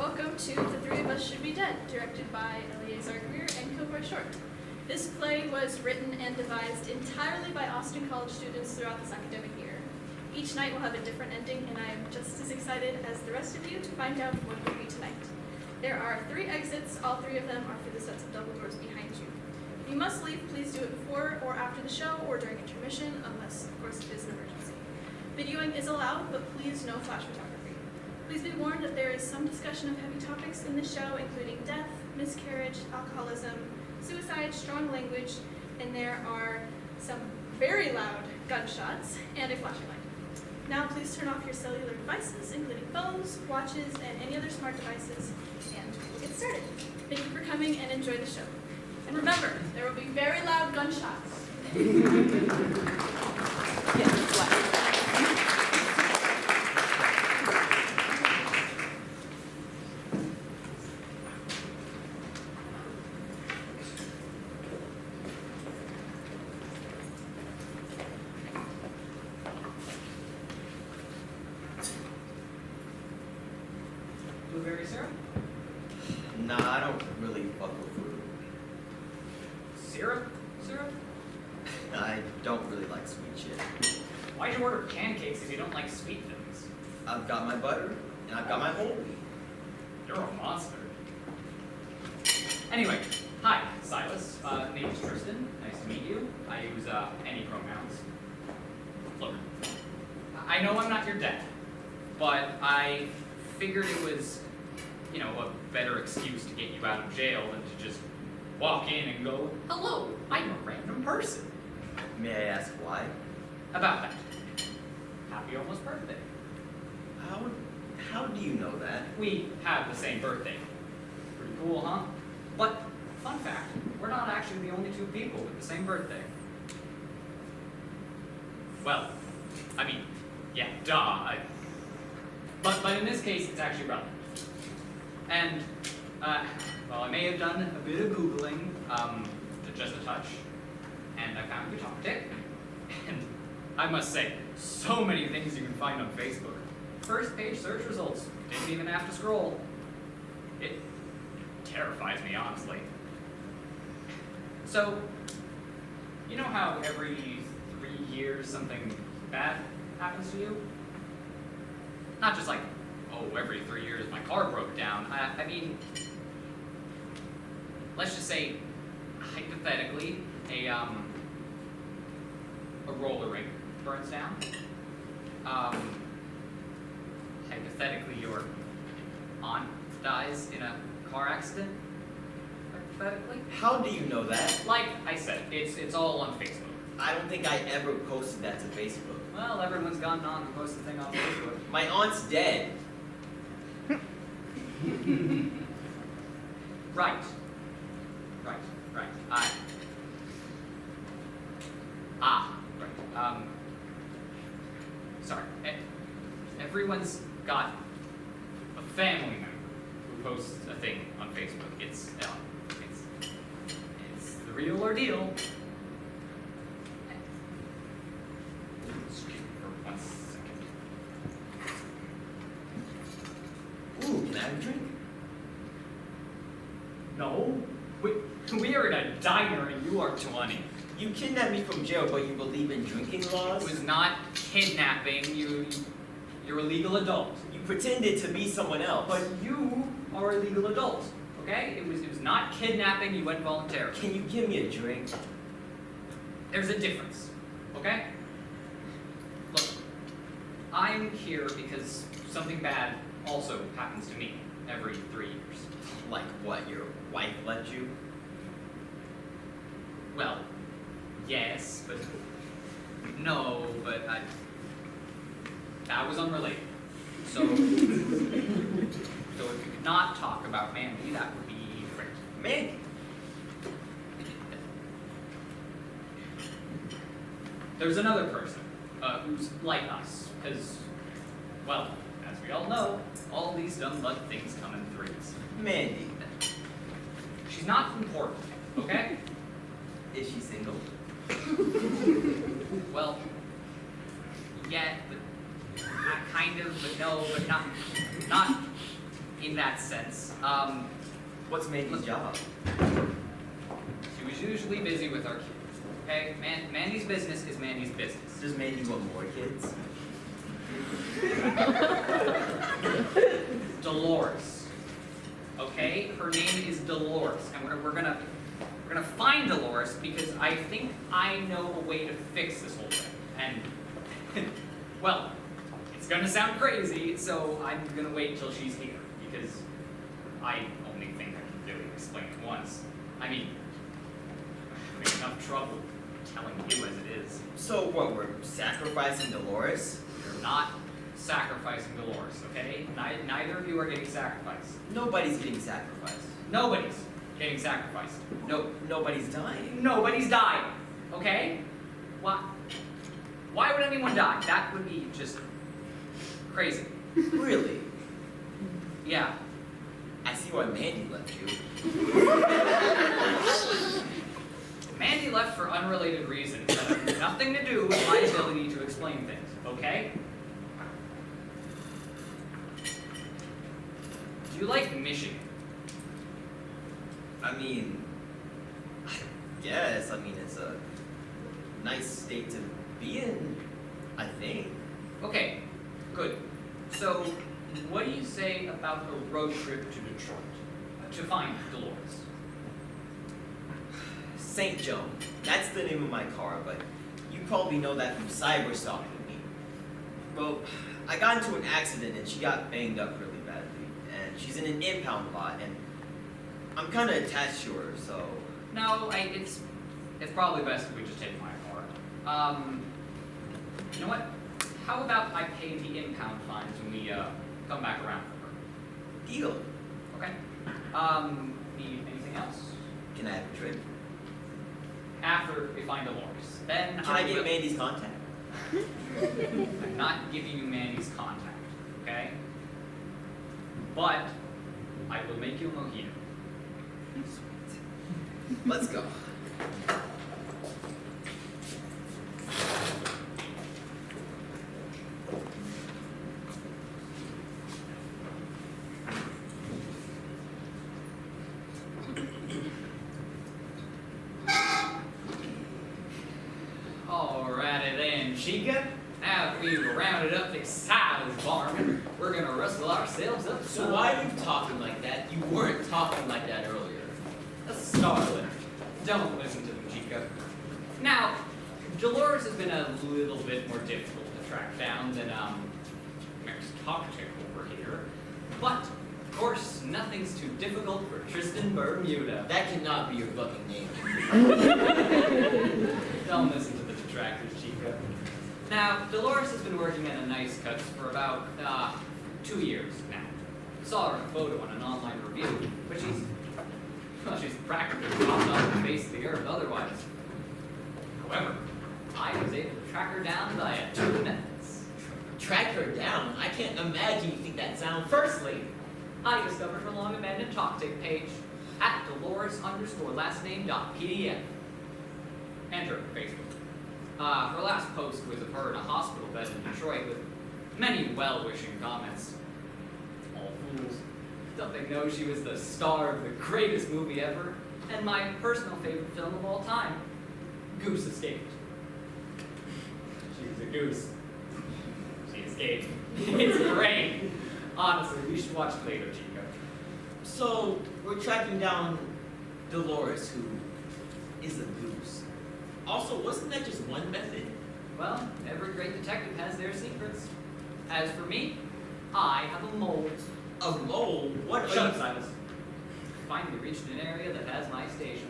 welcome to The Three of Us Should Be Dead, directed by Eliazar, Greer, and Kilroy Short. This play was written and devised entirely by Austin College students throughout this academic year. Each night will have a different ending, and I am just as excited as the rest of you to find out what will be tonight. There are 3 exits. All 3 of them are through the sets of double doors behind you. If you must leave, please do it before or after the show or during intermission, unless, of course, it is an emergency. Videoing is allowed, but please no flash photography. Please be warned that there is some discussion of heavy topics in this show, including death, miscarriage, alcoholism, suicide, strong language, and there are some very loud gunshots and a flashing light. Now please turn off your cellular devices, including phones, watches, and any other smart devices, and we'll get started. Thank you for coming and enjoy the show. And remember, there will be very loud gunshots. Yes, loud. Blueberry syrup? Nah, I don't really fuck with fruit. Syrup? Syrup? I don't really like sweet shit. Why'd you order pancakes if you don't like sweet things? I've got my butter, and I've got my whole wheat. You're a monster. Anyway, hi, Silas. Name is Tristan. Nice to meet you. I use any pronouns. Look, I know I'm not your dad, but I figured it was, you know, a better excuse to get you out of jail than to just walk in and go, hello, I'm a random person. May I ask why? About that. Happy almost birthday. How do you know that? We have the same birthday. Pretty cool, huh? But, fun fact, we're not actually the only 2 people with the same birthday. Well, I mean, yeah, duh. But in this case, it's actually relevant. And, well, I may have done a bit of Googling, just a touch, and I found your topic. And I must say, so many things you can find on Facebook. First page search results, didn't even have to scroll. It terrifies me, honestly. So, you know how every 3 years something bad happens to you? Not just like, oh, every 3 years my car broke down. I mean, let's just say, hypothetically, a roller rink burns down. Hypothetically, your aunt dies in a car accident. Hypothetically. How do you know that? Like I said, it's all on Facebook. I don't think I ever posted that to Facebook. Well, everyone's gotten on to post the thing on Facebook. My aunt's dead. Right. Right. Sorry. Everyone's got a family member who posts a thing on Facebook. It's the real ordeal. Excuse me for 1 second. Ooh, can I have a drink? No. We are in a diner and you are 20. You kidnapped me from jail, but you believe in drinking laws? It was not kidnapping. You're a legal adult. You pretended to be someone else. But you are a legal adult, okay? It was not kidnapping. You went voluntarily. Can you give me a drink? There's a difference, okay? Look, I'm here because something bad also happens to me every 3 years. Like what, your wife left you? Well, yes, but no, but that was unrelated. So if you could not talk about Mandy, that would be great. Mandy? There's another person who's like us, because, well, as we all know, all these dumb luck things come in 3s. Mandy. She's not important, okay? Is she single? Well, yeah, but kind of, but no, but not in that sense. What's Mandy's job? She was usually busy with our kids. Okay? Mandy's business is Mandy's business. Does Mandy want more kids? Dolores. Okay? Her name is Dolores, and we're gonna find Dolores because I think I know a way to fix this whole thing. And well, it's gonna sound crazy, so I'm gonna wait till she's here because I only think I can really explain it once. I mean, I'm having enough trouble telling you as it is. So what, we're sacrificing Dolores? You're not sacrificing Dolores, okay? Neither of you are getting sacrificed. Nobody's getting sacrificed. Nobody's getting sacrificed. Nobody's dying. Nobody's dying, okay? Why would anyone die? That would be just crazy. Really? Yeah. I see why Mandy left you. Mandy left for unrelated reasons that have nothing to do with my ability to explain things, okay? Do you like Michigan? I mean, I guess. I mean, it's a nice state to be in, I think. Okay, good. So, what do you say about a road trip to Detroit to find Dolores? St. Joan. That's the name of my car, but you probably know that from cyber stalking me. Well, I got into an accident and she got banged up really badly. And she's in an impound lot, and I'm kind of attached to her, so... No, it's probably best if we just take my car. You know what? How about I pay the impound fines when we come back around for her? Deal. Okay. Need anything else? Can I have a drink? After we find Dolores. Then Can I get Mandy's contact? I'm not giving you Mandy's contact, okay? But I will make you a mojito. Sweet. Let's go. Alrighty then, Chica. Now that we've rounded up the Silas barn, we're gonna rustle ourselves up. So why are you talking like that? You weren't talking like that earlier. A starlet. Don't listen to them, Chica. Now, Dolores has been a little bit more difficult to track down than Mary's Toctic over here. But, of course, nothing's too difficult for Tristan Bermuda. That cannot be your fucking name. Don't listen to the detractors, Chica. Now, Dolores has been working at a nice cuts for about 2 years now. Saw her in a photo on an online review, but she's practically dropped off the face of the earth otherwise. However, I was able to track her down via 2 methods. Track her down? I can't imagine you think that sounds... Firstly, I discovered her long abandoned TalkTick page at Dolores_lastname.pdf. Enter Facebook. Her last post was of her in a hospital bed in Detroit with many well-wishing comments. All fools. Don't they know she was the star of the greatest movie ever, and my personal favorite film of all time, Goose Escaped. She was a goose. She escaped. It's great. Honestly, we should watch it later, Chico. So, we're tracking down Dolores, who is a goose. Also, wasn't that just one method? Well, every great detective has their secrets. As for me, I have a mole. A mole? What Shut are up, you... Silas. Finally reached an area that has my station.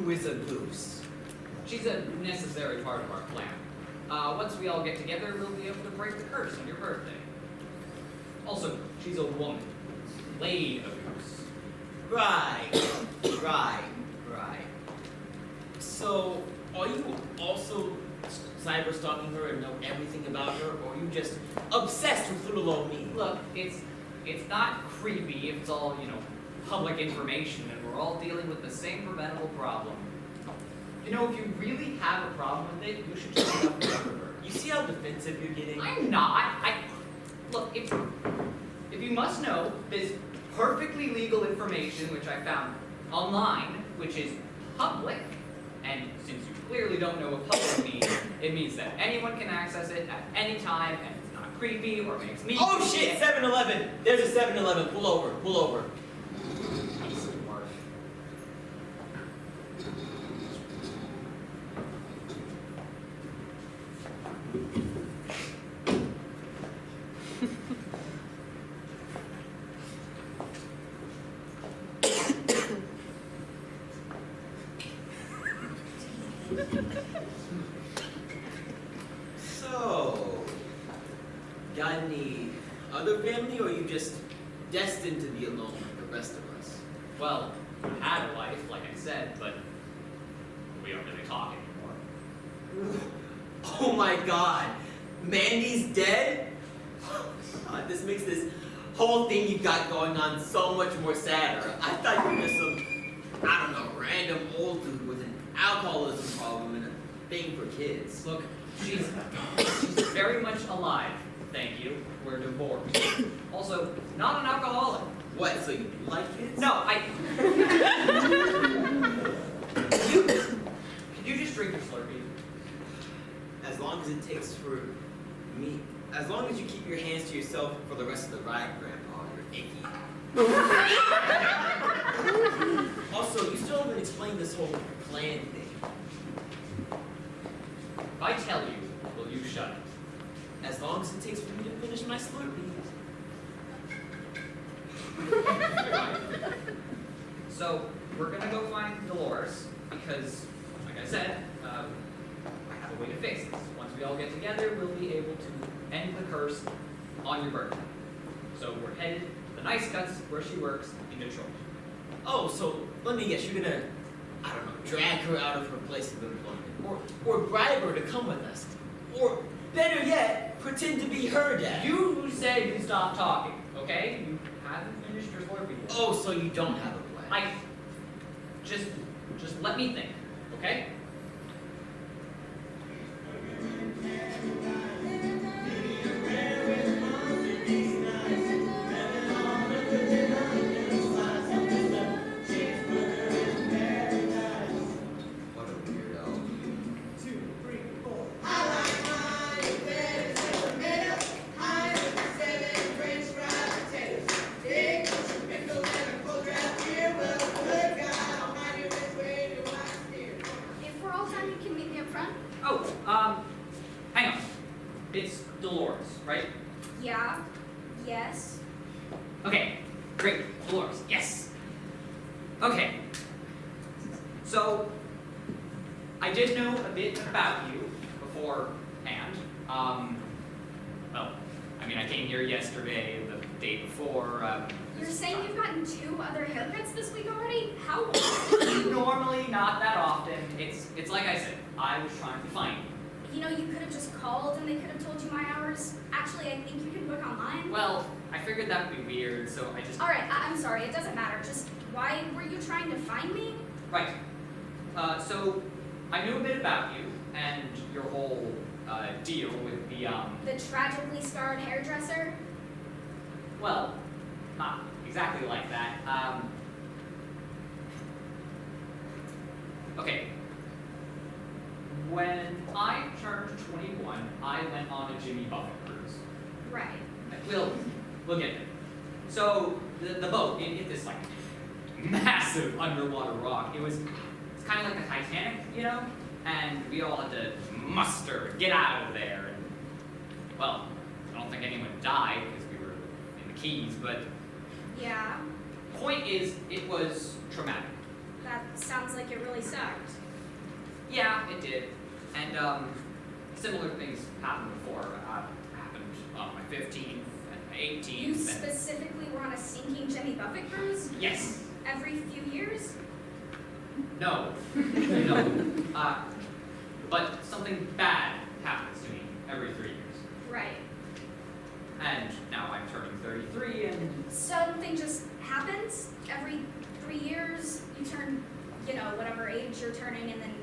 who is a goose? She's a necessary part of our plan. Once we all get together, we'll be able to break the curse on your birthday. Also, she's a woman. Laid a goose. Right. So, are you also cyber stalking her and know everything about her, or are you just obsessed with little old me? Look, it's not creepy if it's all, public information and we're all dealing with the same preventable problem. If you really have a problem with it, you should just speak up and cover her. You see how defensive you're getting? I'm not. Look, if you must know, this perfectly legal information which I found online, which is public, and since you clearly don't know what public means, it means that anyone can access it at any time, and it's not creepy or makes me. Oh shit! 7-Eleven. There's a 7-Eleven. Pull over. Piece of work. So, got any other family, or are you just destined to be alone like the rest of us? Well, I had a life, like I said, but we don't really talk anymore. Oh my god, Mandy's dead? God, this makes this whole thing you've got going on so much more sadder. I thought you were just some, random old dude with an alcoholism problem and a thing for kids. Look, she's very much alive, thank you. We're divorced. Also, not an alcoholic. What, so you like kids? No, Could you just drink your Slurpee? As long as it takes for me, as long as you keep your hands to yourself for the rest of the ride, Grandpa, you're icky. Also, you still haven't explained this whole plan thing. If I tell you, will you shut it? As long as it takes for me to finish my Slurpee. So, we're gonna go find Dolores, because, like I said, I have a way to fix this. Once we all get together, we'll be able to end the curse on your birthday. So we're headed to the Nice Cuts, where she works, in Detroit. Oh, so let me guess, you're gonna, drag her out of her place of employment. Or bribe her to come with us. Or, better yet, pretend to be her dad. You said you stopped talking, okay? You haven't finished your Slurpee yet. Oh, so you don't have a plan. Just let me think, okay? What a weirdo. 2, 3, 4. Hang on. It's Dolores, right? Yeah. Yes. Okay, great. Dolores, yes. Okay. So, I did know a bit about you beforehand. I came here yesterday, the day before. You're saying you've gotten 2 other haircuts this week already? How? Normally, not that often. It's like I said, I was trying to find you. You could have just called and they could have told you my hours. Actually, I think you can book online. Well, I figured that would be weird, so I just... Alright, I'm sorry, it doesn't matter. Just, why were you trying to find me? Right. So, I knew a bit about you, and your whole, deal with the, The tragically scarred hairdresser? Well, not exactly like that. Okay. When I turned 21, I went on a Jimmy Buffett cruise. Right. We'll get there. So, the boat, it hit this, massive underwater rock. It's kind of like the Titanic, And we all had to muster, get out of there. And, well, I don't think anyone died because we were in the Keys, but Yeah. point is, it was traumatic. That sounds like it really sucked. Yeah, it did. And similar things happened before. Happened on my 15th and my 18th. You specifically were on a sinking Jimmy Buffett cruise? Yes. Every few years? No. No. But something bad happens to me every 3 years. Right. And now I'm turning 33 and... Something just happens every 3 years. You turn, whatever age you're turning, and then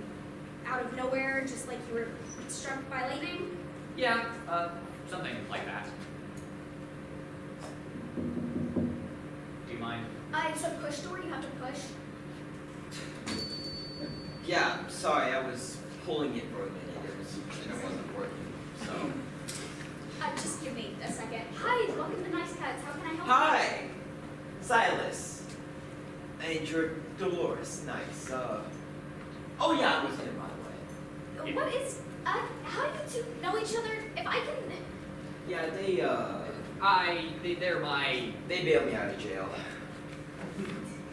out of nowhere, just like you were struck by lightning. Yeah, something like that. Do you mind? It's a push door, you have to push. Yeah, sorry, I was pulling it for a minute. It wasn't working, so. Just give me a second. Hi, welcome to Nice Cuts. How can I help you? Hi! Silas. And you're Dolores. Nice. Oh yeah, I was here, by the way. What is, how do you two know each other? If I can... Yeah, They're my... they bailed me out of jail.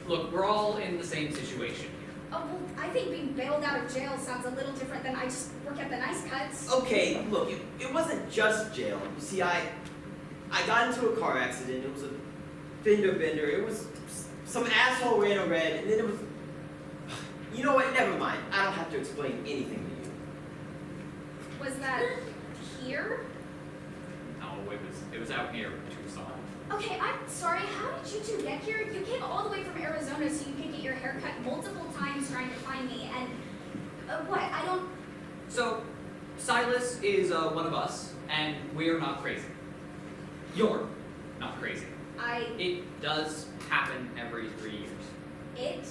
Look, we're all in the same situation here. Oh, well, I think being bailed out of jail sounds a little different than I just work at the Nice Cuts. Okay, look, it wasn't just jail. You see, I got into a car accident. It was a fender bender. It was some asshole ran a red, and then it was... You know what? Never mind. I don't have to explain anything to you. Was that here? No, it was out near Tucson. Okay, I'm sorry. How did you two get here? You came all the way from Arizona so you could get your hair cut multiple times trying to find me, and... what? I don't... So, Silas is one of us, and we're not crazy. You're not crazy. It does happen every 3 years. It?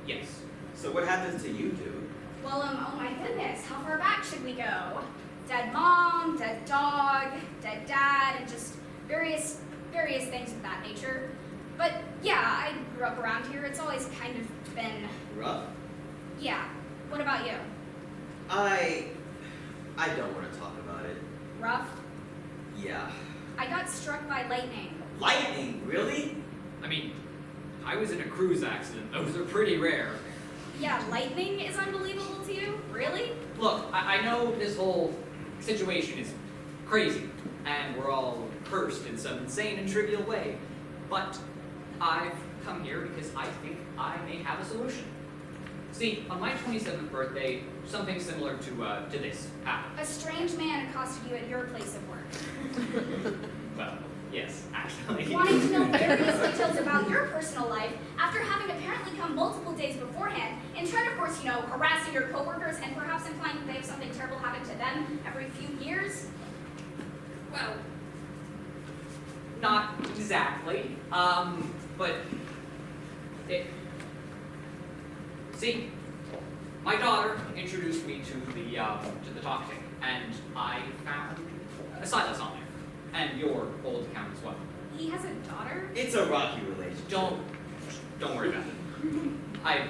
Yes. So what happens to you, dude? Well, oh my goodness, how far back should we go? Dead mom, dead dog, dead dad, and just various things of that nature. But yeah, I grew up around here. It's always kind of been... Rough? Yeah. What about you? I don't want to talk about it. Rough? Yeah. I got struck by lightning. Lightning? Really? I mean, I was in a cruise accident. Those are pretty rare. Yeah, lightning is unbelievable to you? Really? Look, I know this whole situation is crazy, and we're all cursed in some insane and trivial way, but I've come here because I think I may have a solution. See, on my 27th birthday, something similar to this happened. A strange man accosted you at your place of work. Well, yes, actually. Wanting to know various details about your personal life after having apparently come multiple days beforehand, in turn, of course, harassing your coworkers and perhaps implying that they have something terrible happen to them every few years? Well, not exactly. But it... See, my daughter introduced me to the talk tick, and I found Silas on there, and your old account as well. He has a daughter? It's a rocky relationship. Don't worry about it.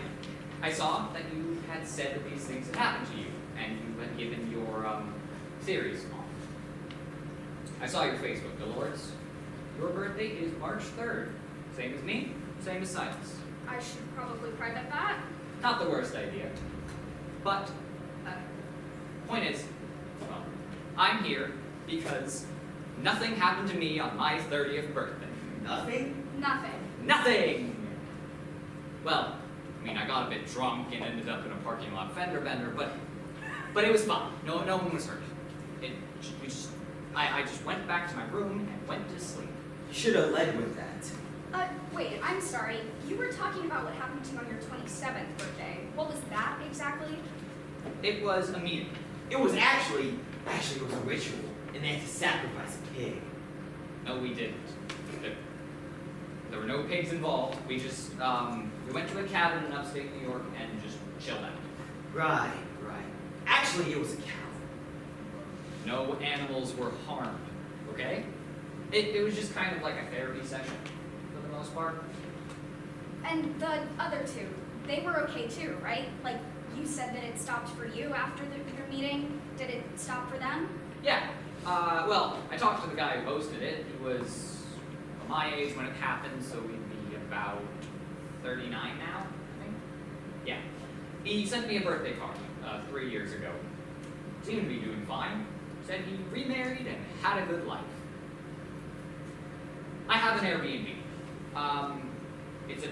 I saw that you had said that these things had happened to you, and you had given your theories on. I saw your Facebook, Dolores. Your birthday is March 3rd. Same as me, same as Silas. I should probably private that. Not the worst idea. But, point is, well, I'm here because nothing happened to me on my 30th birthday. Nothing? Nothing. Nothing! Well, I mean, I got a bit drunk and ended up in a parking lot fender bender, but it was fine. No one was hurt. I just went back to my room and went to sleep. You should have led with that. Wait, I'm sorry. You were talking about what happened to you on your 27th birthday. What was that exactly? It was a meeting. It was actually it was a ritual, and they had to sacrifice a pig. No, we didn't. There were no pigs involved. We just, we went to a cabin in upstate New York and just chilled out. Right. Actually, it was a cow. No animals were harmed, okay? It was just kind of like a therapy session, for the most part. And the other two, they were okay too, right? Like, you said that it stopped for you after your meeting. Did it stop for them? Yeah. Well, I talked to the guy who hosted it. He was my age when it happened, so we'd be about 39 now, I think. Yeah. He sent me a birthday card 3 years ago. Seemed to be doing fine. Said he remarried and had a good life. I have an Airbnb. It's a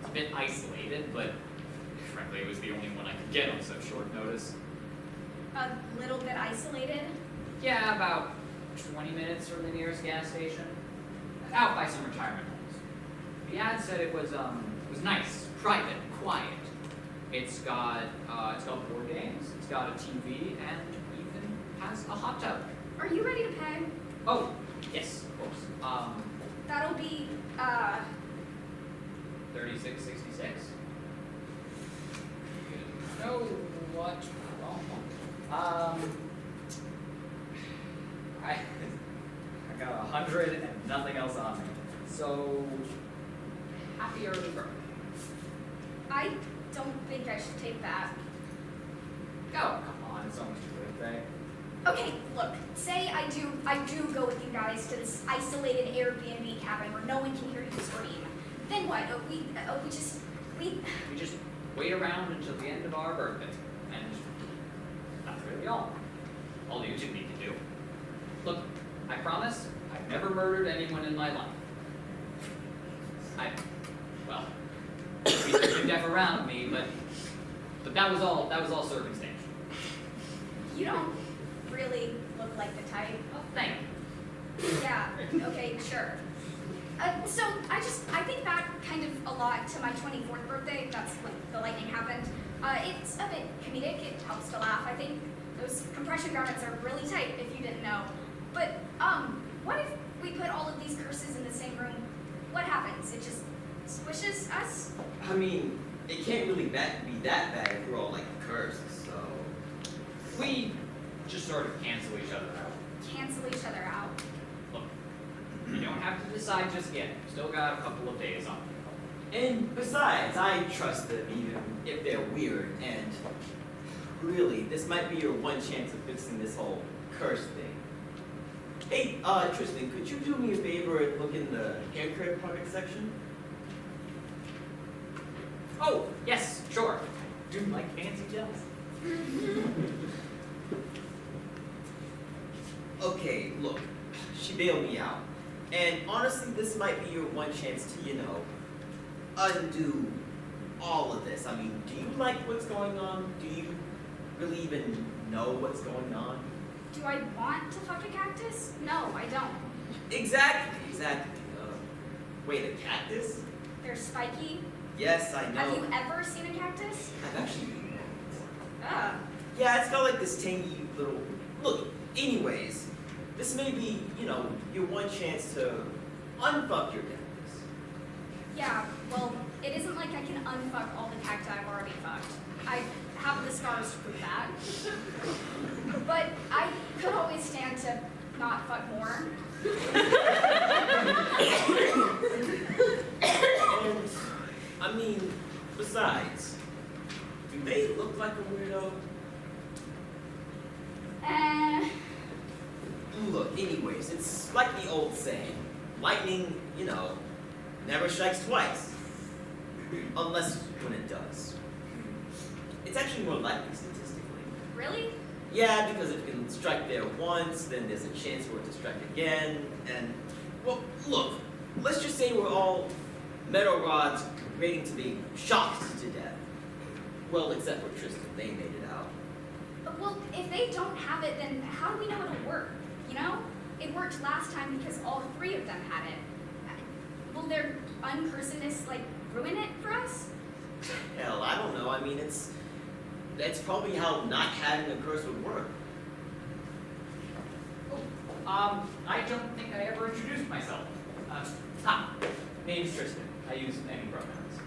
bit isolated, but frankly, it was the only one I could get on such short notice. A little bit isolated. Yeah, about 20 minutes from the nearest gas station. Out by some retirement homes. The ad said it was nice, private, quiet. It's got board games, it's got a TV, and even has a hot tub. Are you ready to pay? Oh, yes, of course. That'll be, 36.66. Know what wrong? I got 100 and nothing else on me. So happy early birthday. I don't think I should take that. Oh, come on, it's almost your birthday. Okay, look, say I do go with you guys to this isolated Airbnb cabin where no one can hear you scream. Then what? We just We just wait around until the end of our birthday, and that's really all you two need to do. Look, I promise I've never murdered anyone in my life. Well, there's been death around me, but that was all circumstantial. You don't really look like the type. Oh, thank you. Yeah, okay, sure. So I think back kind of a lot to my 24th birthday. That's when the lightning happened. It's a bit comedic. It helps to laugh. I think those compression garments are really tight, if you didn't know. But what if we put all of these curses in the same room? What happens? It just squishes us? I mean, it can't really be that bad if we're all like cursed, so. We just sort of cancel each other out. Cancel each other out. Look, you don't have to decide just yet. Still got a couple of days on you. And besides, I trust them even if they're weird, and really, this might be your one chance of fixing this whole curse thing. Hey, Tristan, could you do me a favor and look in the haircut product section? Oh, yes, sure. I do like fancy gels. Okay, look, she bailed me out. And honestly, this might be your one chance to, undo all of this. I mean, do you like what's going on? Do you really even know what's going on? Do I want to fuck a cactus? No, I don't. Exactly. Wait, a cactus? They're spiky. Yes, I know. Have you ever seen a cactus? I've actually eaten one before. Ah. Yeah, it's got like this tangy little. Look, anyways, this may be, your one chance to unfuck your cactus. Yeah, well, it isn't like I can unfuck all the cacti I've already fucked. I have the scars to prove that. But I could always stand to not fuck more. And, I mean, besides, do they look like a weirdo? Look, anyways, it's like the old saying, lightning, never strikes twice. Unless when it does. It's actually more likely statistically. Really? Yeah, because if it can strike there once, then there's a chance for it to strike again, and, well, look, let's just say we're all metal rods waiting to be shocked to death. Well, except for Tristan, they made it out. Well, if they don't have it, then how do we know it'll work? It worked last time because all three of them had it. Will their uncursedness, ruin it for us? Hell, I don't know. I mean, that's probably how not having a curse would work. I don't think I ever introduced myself. Name's Tristan. I use any pronouns.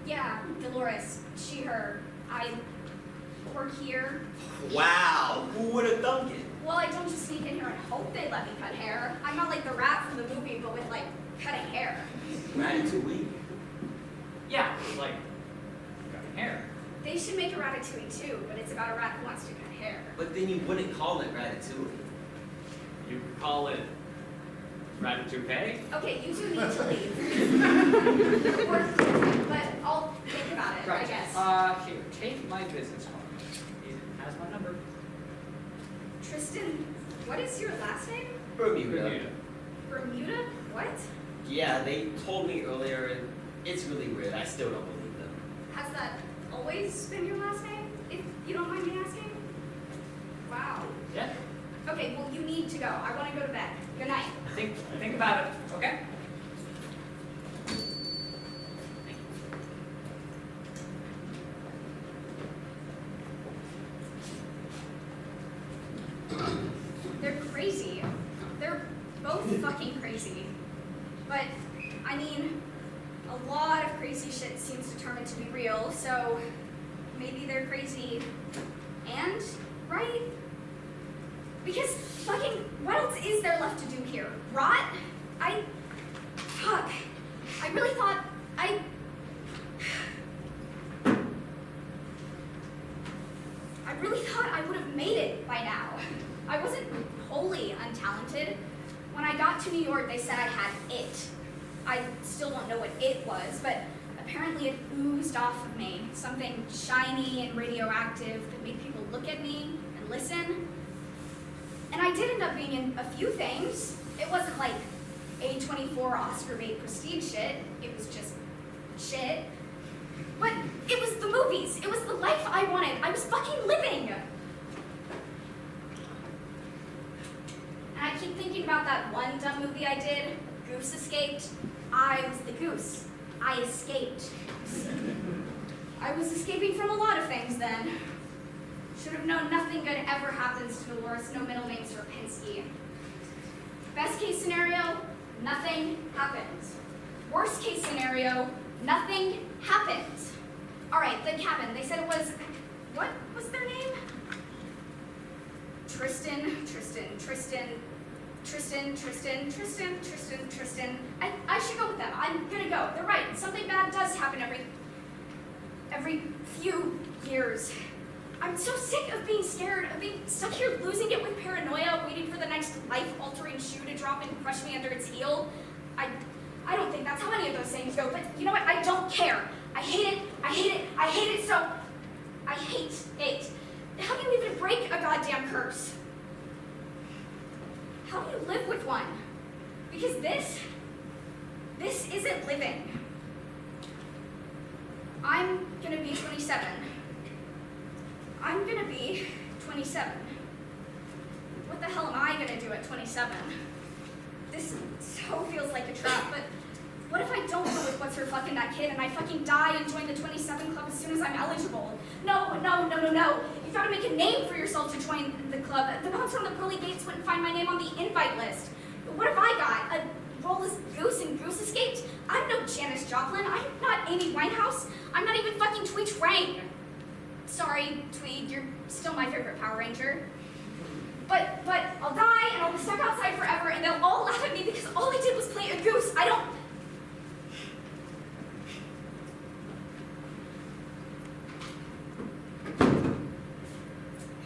Yeah, Dolores, she, her. I work here. Wow, who would have thunk it? Well, I don't just sneak in here and hope they let me cut hair. I'm not like the rat from the movie, but with, cutting hair. Ratatouille. Yeah, like cutting hair. They should make a Ratatouille too, but it's about a rat who wants to cut hair. But then you wouldn't call it Ratatouille. You could call it Ratatouille. Okay, you two need to leave. but I'll think about it, Right. I guess. Here, take my business card. It has my number. Tristan, what is your last name? Bermuda. Bermuda? What? Yeah, they told me earlier, and it's really weird. I still don't believe them. Has that always been your last name, if you don't mind me asking? Wow. Yeah. Okay, well, you need to go. I want to go to bed. Good night. Think about it, okay? They're crazy. They're both fucking crazy. But, I mean, a lot of crazy shit seems determined to be real, so maybe they're crazy and right? Because fucking, what else is there left to do here? Rot? Fuck. I really thought I would have made it by now. I wasn't wholly untalented. When I got to New York, they said I had it. I still don't know what it was, but apparently it oozed off of me. Something shiny and radioactive that made people look at me and listen. And I did end up being in a few things. It wasn't like A24 Oscar bait prestige shit. It was just shit. But it was the movies. It was the life I wanted. I was fucking living. And I keep thinking about that one dumb movie I did, Goose Escaped. I was the goose. I escaped. I was escaping from a lot of things then. Should have known nothing good ever happens to Dolores, no middle names for Pinsky. Best case scenario, nothing happens. Worst case scenario, nothing happens. All right, the cabin, they said it was, what was their name? Tristan. I should go with them. I'm gonna go. They're right. Something bad does happen every few years. I'm so sick of being scared, of being stuck here losing it with paranoia, waiting for the next life-altering shoe to drop and crush me under its heel. I don't think that's how any of those things go, but you know what? I don't care. I hate it. I hate it. I hate it so. I hate it. How do you even break a goddamn curse? How do you live with one? Because this isn't living. I'm gonna be 27. I'm gonna be 27. What the hell am I gonna do at 27? This so feels like a trap, but what if I don't go with what's her fucking that kid and I fucking die and join the 27 club as soon as I'm eligible? No. You've got to make a name for yourself to join the club. The bouncer on the pearly gates wouldn't find my name on the invite list. What have I got? A role as Goose and Goose Escaped? I'm no Janis Joplin. I'm not Amy Winehouse. I'm not even fucking Tweet Rang. Sorry, Tweed, you're still my favorite Power Ranger. But I'll die and I'll be stuck outside forever and they'll all laugh at me because all I did was play a goose.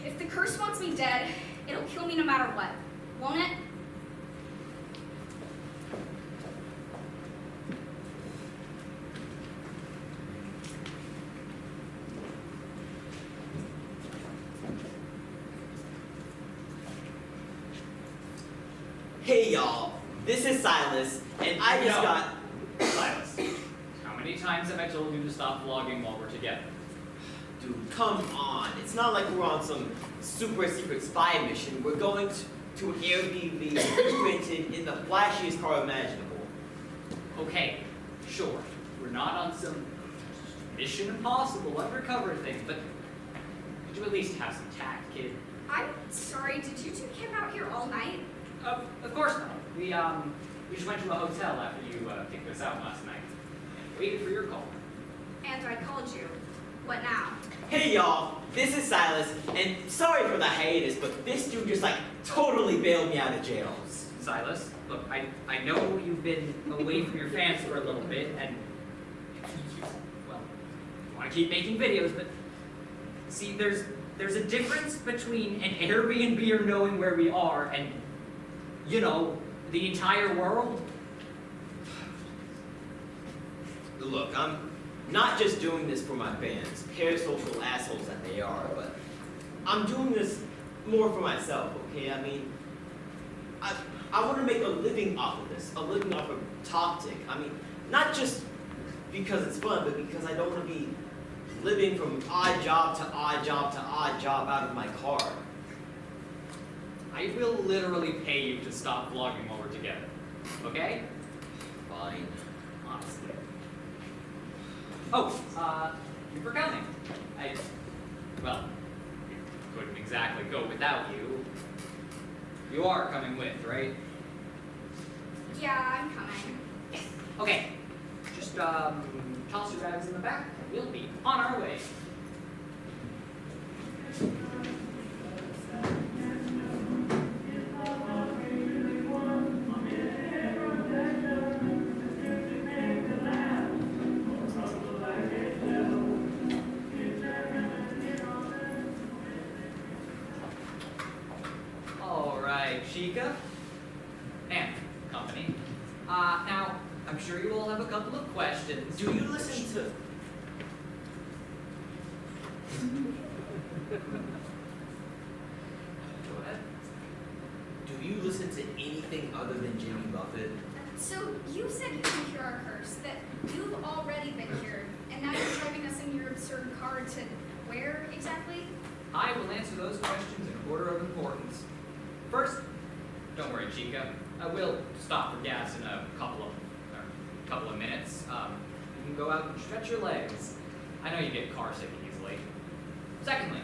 If the curse wants me dead, it'll kill me no matter what, won't it? Hey y'all, this is Silas, and I just No. got... Silas, how many times have I told you to stop vlogging while we're together? Dude, come on. It's not like we're on some super secret spy mission. We're going to an Airbnb rented in the flashiest car imaginable. Okay, sure, we're not on some Mission Impossible undercover thing, but could you at least have some tact, kid? I'm sorry, did you two camp out here all night? Of course not. We just went to a hotel after you kicked us out last night. And waited for your call. And I called you. What now? Hey y'all, this is Silas, and sorry for the hiatus, but this dude just like totally bailed me out of jail. Silas, look, I know you've been away from your fans for a little bit, and well, you want to keep making videos, but see, there's a difference between an Airbnb knowing where we are and, you know, the entire world. Look, I'm not just doing this for my fans, parasocial assholes that they are, but I'm doing this more for myself, okay? I mean, I want to make a living off of this, a living off of Toptic. I mean, not just because it's fun, but because I don't want to be living from odd job to odd job to odd job out of my car. I will literally pay you to stop vlogging while we're together. Okay? Fine. Honestly. Oh, you were coming. Well, couldn't exactly go without you. You are coming with, right? Yeah, I'm coming. Okay. Just, toss your bags in the back. We'll be on our way. Chica and company. Now, I'm sure you all have a couple of questions. Do you listen to... Go ahead. Do you listen to anything other than Jimmy Buffett? So you said you can cure our curse, that you've already been cured, and now you're driving us in your absurd car to where exactly? I will answer those questions in order of importance. First, don't worry, Chica. I will stop for gas in a couple of minutes. You can go out and stretch your legs. I know you get car sick easily. Secondly,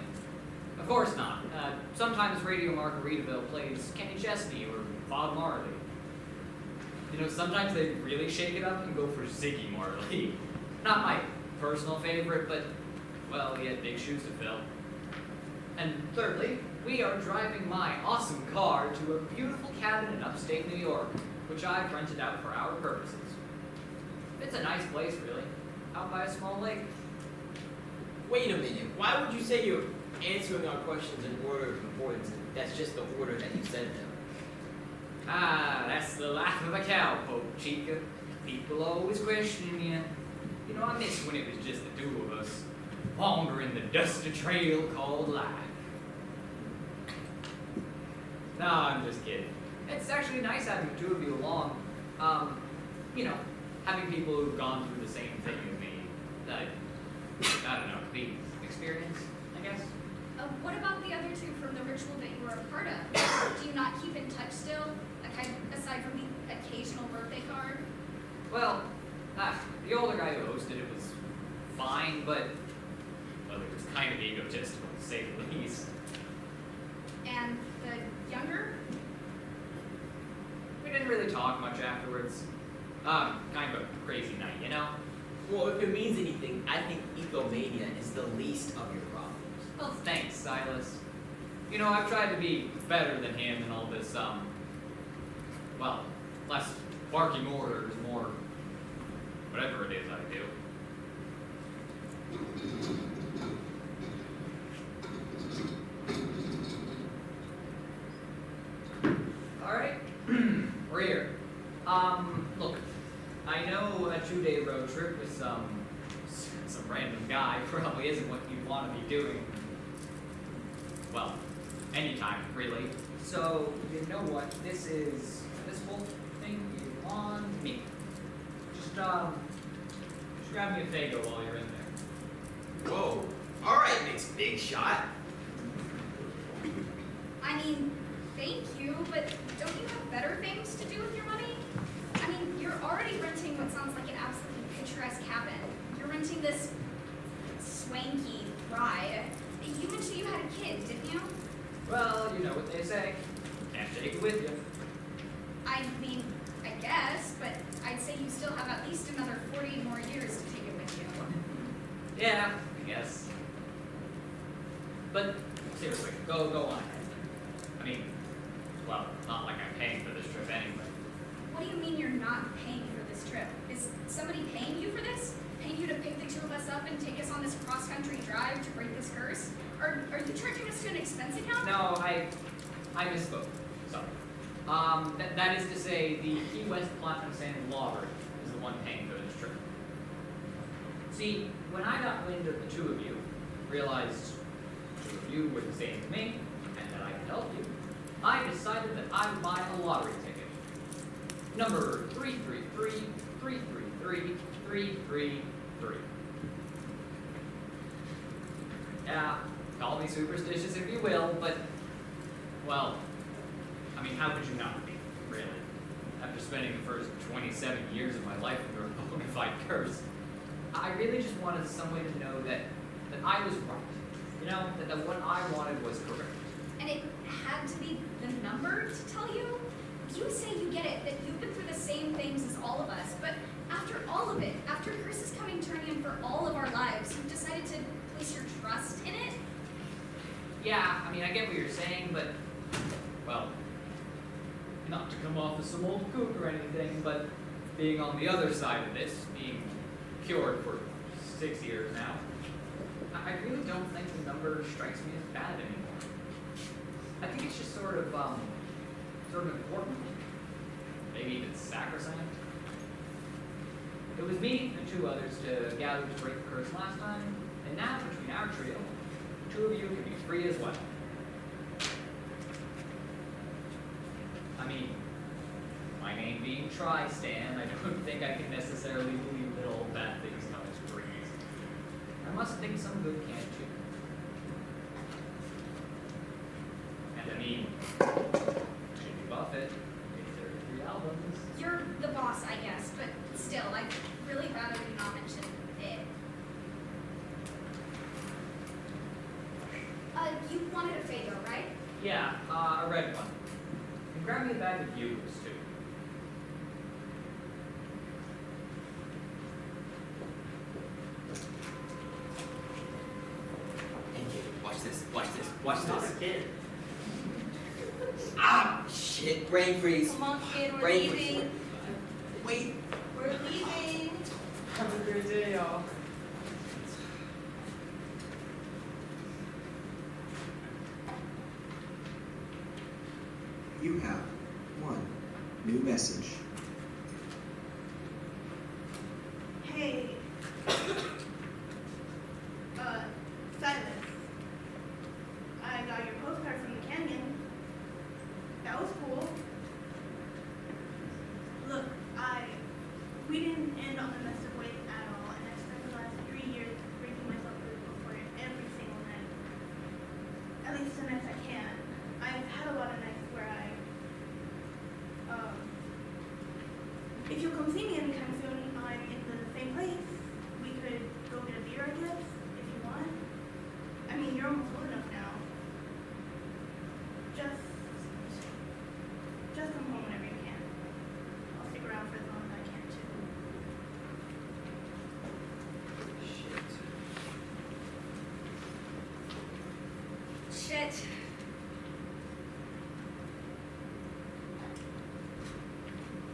of course not. Sometimes Radio Margaritaville plays Kenny Chesney or Bob Marley. You know, sometimes they really shake it up and go for Ziggy Marley. Not my personal favorite, but, well, he had big shoes to fill. And thirdly, we are driving my awesome car to a beautiful cabin in upstate New York, which I've rented out for our purposes. It's a nice place, really, out by a small lake. Wait a minute. Why would you say you're answering our questions in order of importance? That's just the order that you said them. Ah, that's the life of a cowpoke, Chica. People always questioning you. You know, I miss when it was just the two of us, wandering the dusty trail called life. No, I'm just kidding. It's actually nice having the two of you along. You know, having people who've gone through the same thing as me. I don't know, the experience, I guess. What about the other two from the ritual that you were a part of? Do you not keep in touch still? Aside from the occasional birthday card? Well, the older guy who hosted it was fine, but, well, it was kind of egotistical, to say the least. And the younger? We didn't really talk much afterwards. Kind of a crazy night, you know? Well, if it means anything, I think egomania is the least of your problems. Well, thanks, Silas. You know, I've tried to be better than him and all this, well, less barking orders, more whatever it is I do. Alright, we're here. Look, I know a 2-day road trip with some random guy probably isn't what you want to be doing. Well, anytime, really. So, you know what, this whole thing is on me. Just grab me a Fago while you're in there. Whoa. All right, big shot. I mean, thank you, but don't you have better things to do with your money? I mean, you're already renting what sounds like an absolutely picturesque cabin. You're renting this swanky ride. You mentioned you had a kid, didn't you? Well, you know what they say. Can't take it with you. I mean, I guess, but I'd say you still have at least another 40 more years to take it with you. Yeah, I guess. But seriously, go on. I mean, well, not like I'm paying for this trip anyway. What do you mean you're not paying for this trip? Is somebody paying you for this? Paying you to pick the two of us up and take us on this cross-country drive to break this curse? Or are you charging us to an expense account? No, I misspoke. Sorry. That is to say, the Key West Platinum Sand Logger is the one paying for this trip. See, when I got wind of the two of you, realized the two of you were the same as me, and that I could help you, I decided that I would buy a lottery ticket. Number 333 333 333. Yeah, call me superstitious if you will, but, well, I mean, how could you not be, really? After spending the first 27 years of my life under a bona fide curse, I really just wanted some way to know that I was right. You know, that what I wanted was correct. And it had to be the number to tell you? You say you get it, that you've been through the same things as all of us, but after all of it, after curses coming turning for all of our lives, you've decided to place your trust in it? Yeah, I mean, I get what you're saying, but, well, not to come off as some old kook or anything, but being on the other side of this, being cured for 6 years now, I really don't think the number strikes me as bad anymore. I think it's just sort of important, maybe even sacrosanct. It was me and two others to gather to break the curse last time, and now between our trio, the two of you can be free as well. I mean, my name being Tristan, I don't think I can necessarily believe that all bad things come as breeze. I must think some good can too. And I mean, Jimmy Buffett made 33 albums. You're the boss, I guess, but still, I'd really rather you not mention it. You wanted a Faygo, right? Yeah, a red one. And grab me a bag of bugles too. Watch this, watch this, watch Not this. a kid. Ah, shit, brain freeze. Come on, kid, we're Brain freeze. leaving. Wait. We're leaving. Have a great day, y'all. You have one new message. Hey. Silas. I got your postcard from the canyon. That was cool. Look, we didn't end on domestic waste at all, and I spent the last 3 years breaking myself grateful for it every single night. At least the nights I can. I've had a lot of nights where if you'll come see me anytime soon, I'm in the same place. We could go get a beer, I guess, if you want. I mean, you're almost old enough now. Just come home whenever you can. I'll stick around for as long as I can, too. Shit.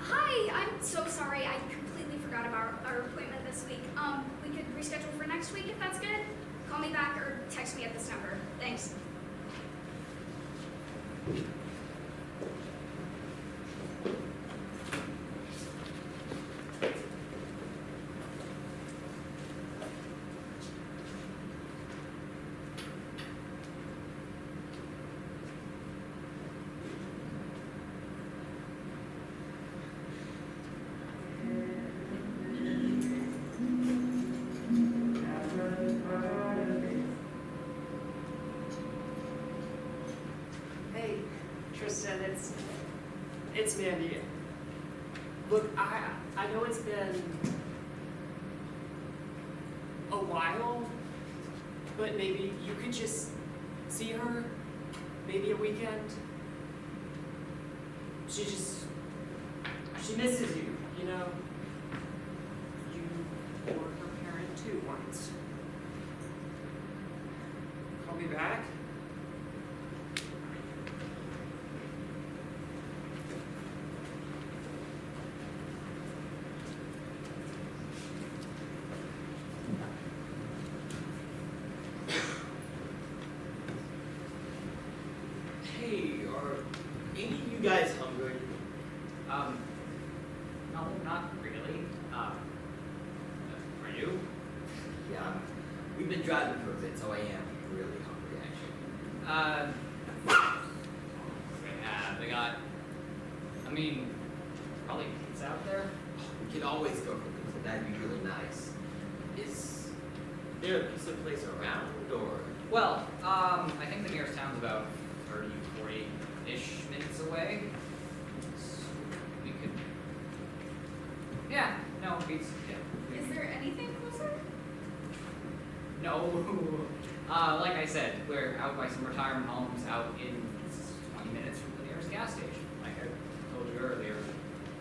Hi, I'm so sorry. I completely forgot about our appointment this week. We could reschedule for next week if that's good. Call me back or text me at this number. Thanks. Hey, Tristan, it's Mandy. Look, I know it's been a while, but maybe you could just see her, maybe a weekend. She misses you, you know? You were her parent too once. Call me back? Hey, are any of you guys hungry? No, not really. Are you? Yeah, we've been driving for a bit, so I am really hungry, actually. They got, probably pizza out there. We could always go for pizza. That'd be really nice. Is there a pizza place around, or? Well, I think the nearest town's about 30, 40-ish minutes away. So we could, pizza, yeah. Is there anything closer? No. Like I said, we're out by some retirement homes out in 20 minutes from the nearest gas station, like I told you earlier.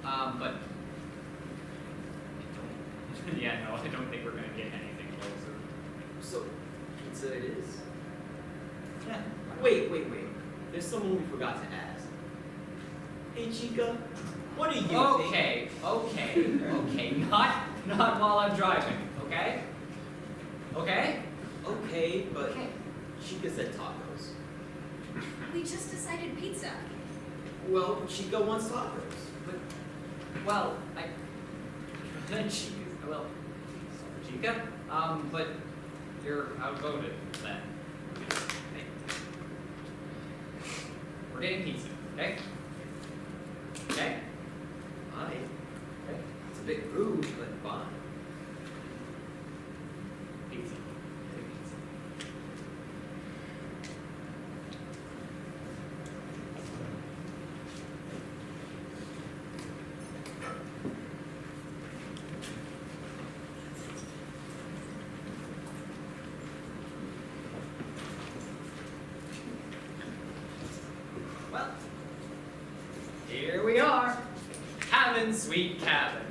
But I don't think we're gonna get anything closer. So, pizza it is? Yeah. Wait. There's someone we forgot to ask. Hey, Chica, what do you think? Okay. Not while I'm driving, okay? Okay? Okay, but Okay. Chica said tacos. We just decided pizza. Well, Chica wants tacos. Well, Chica, but you're outvoted then. We're getting pizza, okay? Okay? Fine. Okay. It's a bit rude, but fine. Pizza. Getting pizza. Well, here we are. Cabin, sweet cabin.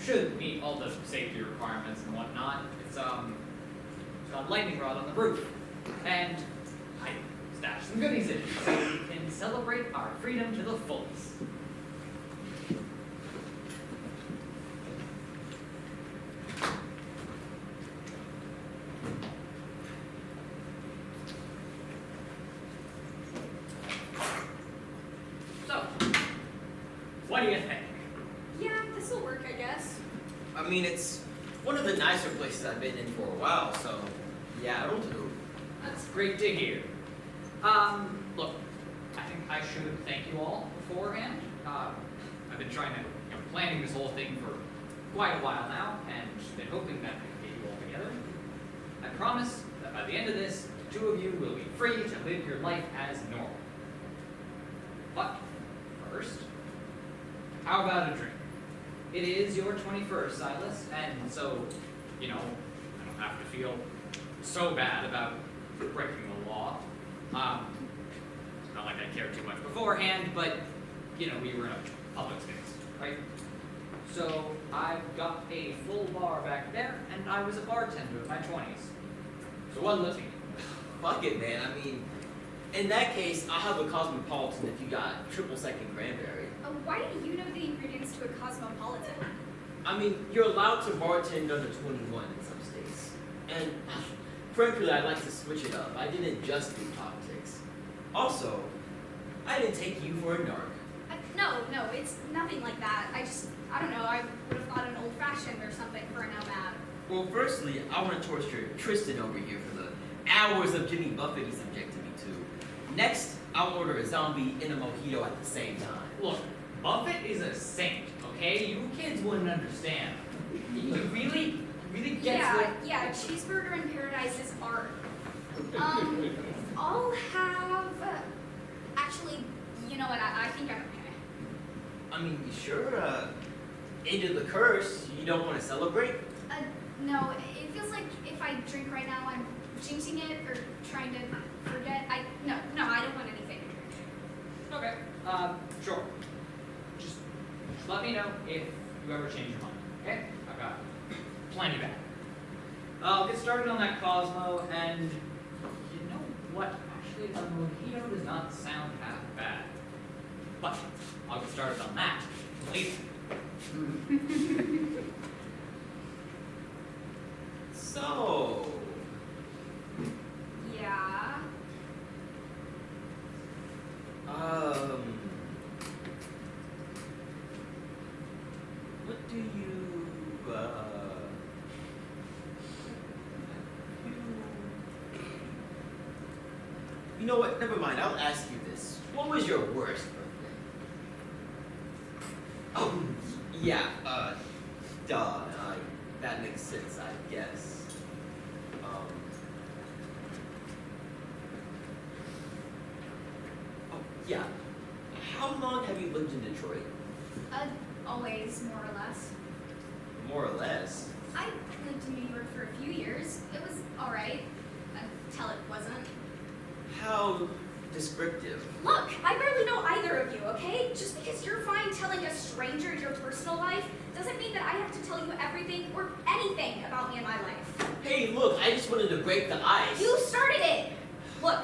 Should meet all the safety requirements and whatnot. It's got a lightning rod on the roof. And I stashed some goodies in it so we can celebrate our freedom to the fullest. So, what do you think? Yeah, this'll work, I guess. I mean, it's one of the nicer places I've been in for a while, so yeah, I don't know. That's great to hear. Look, I think I should thank you all beforehand. I've been trying to, planning this whole thing for quite a while now, and been hoping that we can get you all together. I promise that by the end of this, the two of you will be free to live your life as normal. But first, how about a drink? It is your 21st, Silas, and so, I don't have to feel so bad about breaking the law. It's not like I cared too much beforehand, but, we were in a public space, right? So I've got a full bar back there, and I was a bartender in my 20s. So what looking? Fuck it, man. I mean, in that case, I'll have a cosmopolitan if you got triple second cranberry. Why do you know the ingredients to a cosmopolitan? I mean, you're allowed to bartend under 21 in some states. And frankly, I'd like to switch it up. I didn't just do politics. Also, I didn't take you for a narc. No, it's nothing like that. I don't know, I would have thought an old-fashioned or something for a nomad. Well, firstly, I want to torture Tristan over here for the hours of Jimmy Buffett he subjected me to. Next, I'll order a zombie and a mojito at the same time. Look, Buffett is a saint, okay? You kids wouldn't understand. You really gets Yeah, cheeseburger in paradise is art. I'll have... actually, you know what, I think I'm okay. I mean, you sure, ended the curse. You don't want to celebrate? No, it feels like if I drink right now, I'm jinxing it or trying to forget. No, I don't want anything to drink. Okay, sure. Just let me know if you ever change your mind, okay? I've got plenty back. I'll get started on that Cosmo, and you know what? Actually, a mojito does not sound half bad. But I'll get started on that later. So, Yeah. what do you, You know what? Never mind. I'll ask you this. What was your worst birthday? Oh, yeah. Duh. That makes sense, I guess. Oh, yeah. How long have you lived in Detroit? Always, more or less. More or less. I lived in New York for a few years. It was alright. Until it wasn't. How descriptive. Look, I barely know either of you, okay? Just because you're fine telling a stranger your personal life doesn't mean that I have to tell you everything or anything about me and my life. Hey, look, I just wanted to break the ice. You started it! Look,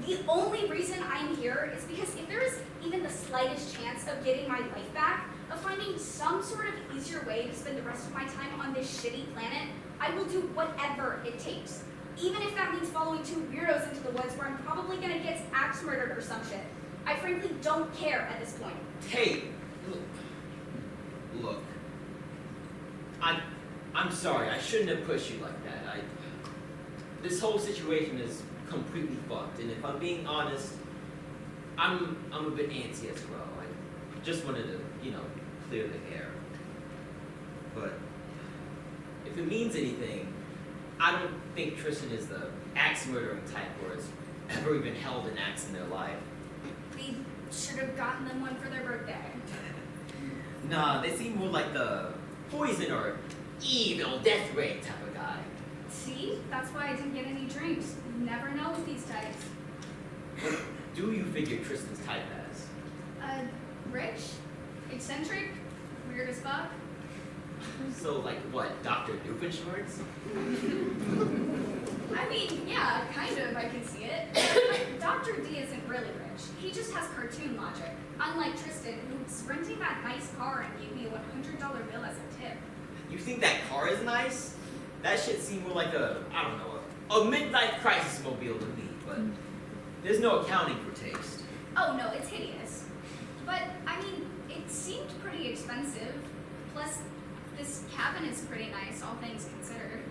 the only reason I'm here is because if there is even the slightest chance of getting my life back, of finding some sort of easier way to spend the rest of my time on this shitty planet, I will do whatever it takes. Even if that means following two weirdos into the woods where I'm probably gonna get axe murdered or some shit. I frankly don't care at this point. Hey, look. I'm sorry. I shouldn't have pushed you like that. This whole situation is completely fucked, and if I'm being honest, I'm a bit antsy as well. I just wanted to, clear the air. But if it means anything, I don't think Tristan is the axe murdering type or has ever even held an axe in their life. We should have gotten them one for their birthday. Nah, they seem more like the poison or evil death ray type of guy. See? That's why I didn't get any drinks. You never know with these types. What do you figure Tristan's type as? Rich? Eccentric? Weird as fuck? So, like what, Dr. Doofenshmirtz? I mean, yeah, kind of, I can see it. But Dr. D isn't really rich. He just has cartoon logic. Unlike Tristan, who's renting that nice car and gave me a $100 bill as a tip. You think that car is nice? That shit seemed more like a midlife crisis mobile to me, but there's no accounting for taste. Oh no, it's hideous. But, I mean, it seemed pretty expensive. Plus, this cabin is pretty nice, all things considered.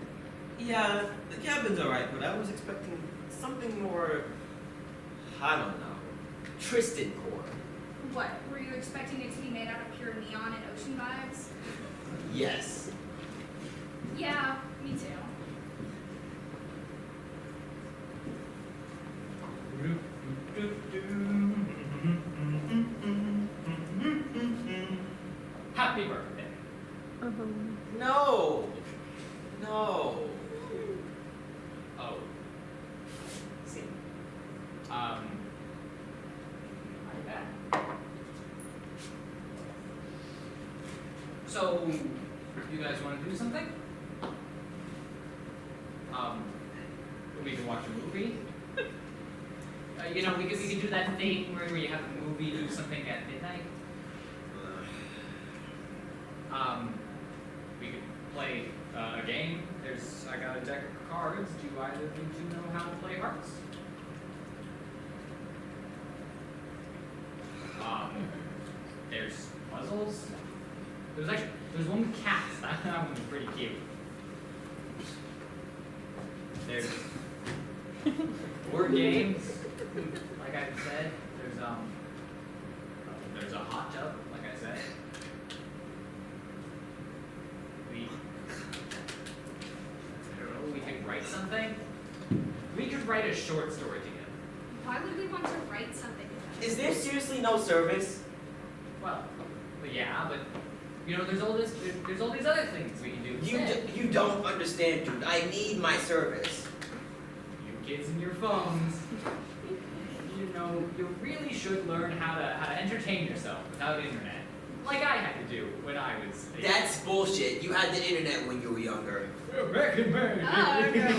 Yeah, the cabin's alright, but I was expecting something more, I don't know, Tristan core. What, were you expecting it to be made out of pure neon and ocean vibes? Yes. Yeah, me too. Happy birthday. No. Oh. See. My bad. So, you guys want to do something? We can watch a movie. We could do that thing where you have a movie, do something at midnight. We could play a game. I got a deck of cards. Do either of you two know how to play hearts? There's puzzles. There's one with cats. That one's pretty cute. There's board games. Like I said, there's a hot tub. Like I said. We could write something. We could write a short story together. Why would we want to write something? Is there seriously no service? Well, yeah, but there's all these other things we can do. instead. You don't understand, dude. I need my service. You kids and your phones. You really should learn how to entertain yourself without internet. Like I had to do when I was. That's bullshit. You had the internet when you were younger. Back in May. Oh, okay.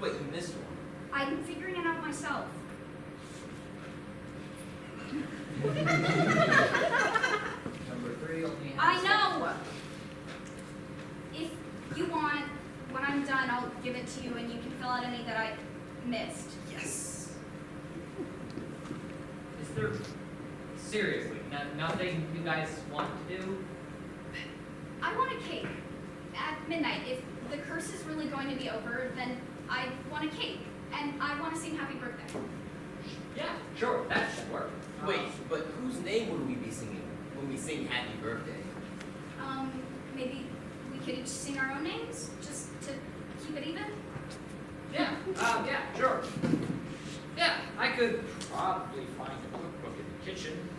Wait, you missed one. I'm figuring it out myself. Number 3 only has. I know! If you want, when I'm done, I'll give it to you and you can fill out any that I missed. Yes. Is there seriously, nothing you guys want to do? I want a cake. At midnight. If the curse is really going to be over, then I want a cake. And I want to sing happy birthday. Yeah, sure, that should work. Wait, but whose name would we be singing when we sing Happy Birthday? Maybe we could each sing our own names, just to keep it even? Yeah, yeah, sure. Yeah, I could probably find a cookbook in the kitchen.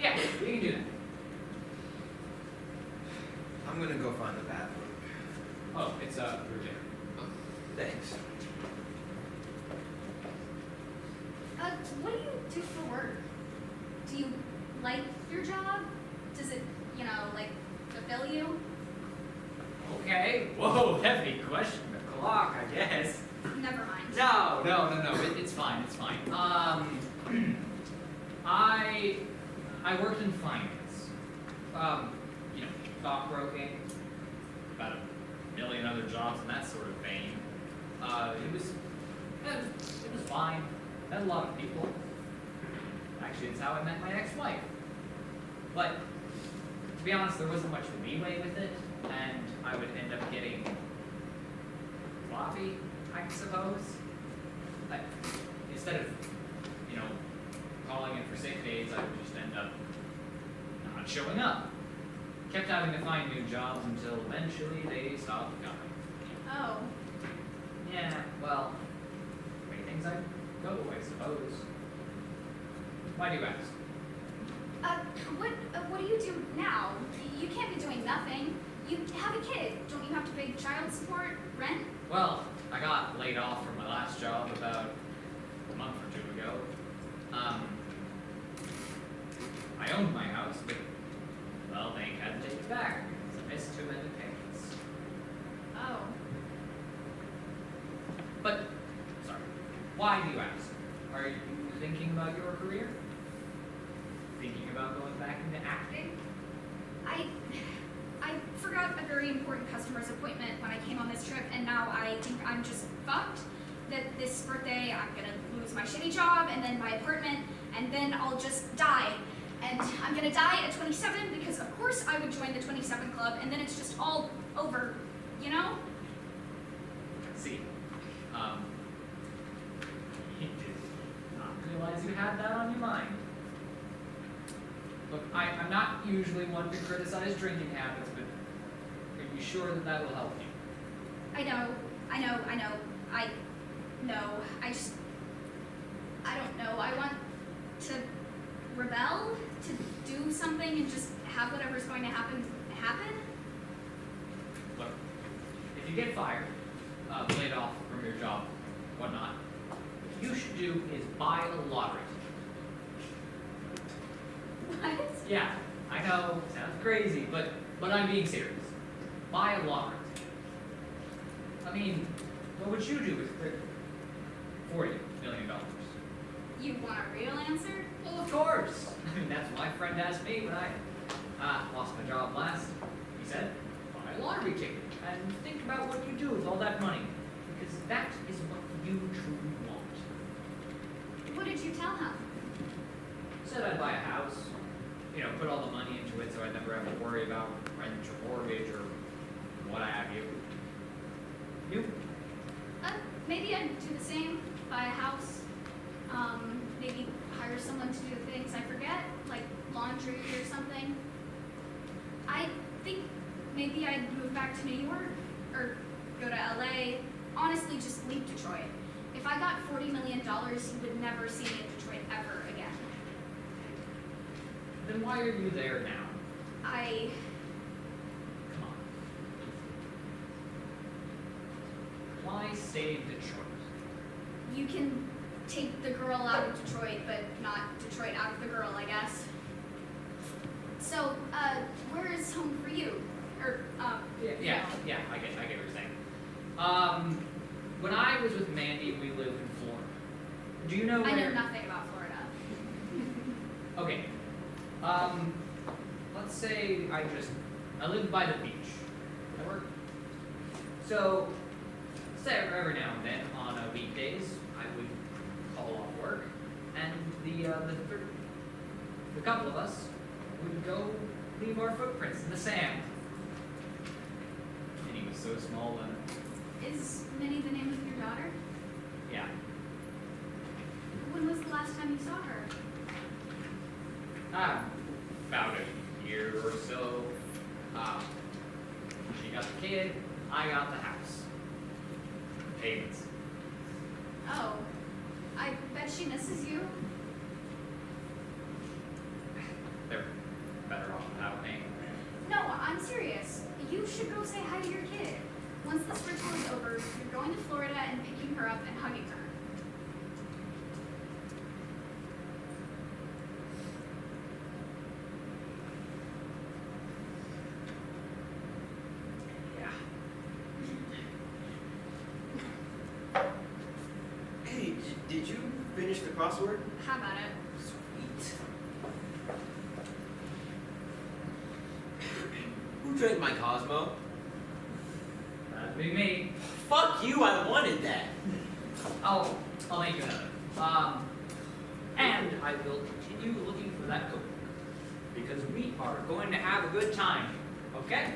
Yeah, we can do that. I'm gonna go find the bathroom. Oh, it's through there. Thanks. What do you do for work? Do you like your job? Does it, fulfill you? Okay. Whoa, heavy question. The clock, I guess. Never mind. No. It's fine. It's fine. I worked in finance. Stockbroking. About a million other jobs in that sort of vein. It was fine. Met a lot of people. Actually, it's how I met my ex-wife. But to be honest, there wasn't much leeway with it, and I would end up getting sloppy, I suppose. Instead of, calling in for sick days, I would just end up not showing up. Kept having to find new jobs until eventually they stopped coming. Oh. Yeah, well, many things I go, I suppose. Why do you ask? What do you do now? You can't be doing nothing. You have a kid. Don't you have to pay child support, rent? Well, I got laid off from my last job about a month or two ago. I owned my house, but, well, they had to take it back because I missed too many payments. Oh. But, sorry, why do you ask? Are you thinking about your career? Thinking about going back into acting? I forgot a very important customer's appointment when I came on this trip, and now I think I'm just fucked. That this birthday I'm gonna lose my shitty job, and then my apartment, and then I'll just die. And I'm gonna die at 27 because of course I would join the 27 club, and then it's just all over, you know? See, you did not realize you had that on your mind. Look, I'm not usually one to criticize drinking habits, but are you sure that will help you? I know. I don't know. I want to rebel, to do something and just have whatever's going to happen. Look, if you get fired, laid off from your job, whatnot, what you should do is buy a lottery ticket. What? Yeah, I know, sounds crazy, but I'm being serious. Buy a lottery ticket. I mean, what would you do with $40 million? You want a real answer? Well, of course. I mean, that's what my friend asked me when I lost my job last. He said, buy a lottery ticket and think about what you do with all that money, because that is what you truly want. What did you tell him? Said I'd buy a house, put all the money into it so I'd never have to worry about rent or mortgage or what have you. You? Maybe I'd do the same. Buy a house. Maybe hire someone to do the things I forget, like laundry or something. I think maybe I'd move back to New York or go to LA. Honestly, just leave Detroit. If I got $40 million, you would never see me in Detroit ever again. Then why are you there now? Come on. Why stay in Detroit? You can take the girl out of Detroit, but not Detroit out of the girl, I guess. So, where is home for you? Or, Yeah, I get what you're saying. When I was with Mandy, we lived in Florida. Do you know where? I know nothing about Florida. Okay. Let's say I lived by the beach. That work? So, say every now and then on weekdays, I would call off work, and the couple of us would go leave our footprints in the sand. And he was so small then. Is Minnie the name of your daughter? Yeah. When was the last time you saw her? About a year or so. She got the kid, I got the house. Payments. Oh, I bet she misses you. They're better off without me. No, I'm serious. You should go say hi to your kid. Once this ritual is over, you're going to Florida and picking her up and hugging her. Hey, did you finish the crossword? How about it? Sweet. Who drank my Cosmo? That'd be me. Fuck you, I wanted that. I'll make you another. And I will continue looking for that cookbook. Because we are going to have a good time. Okay?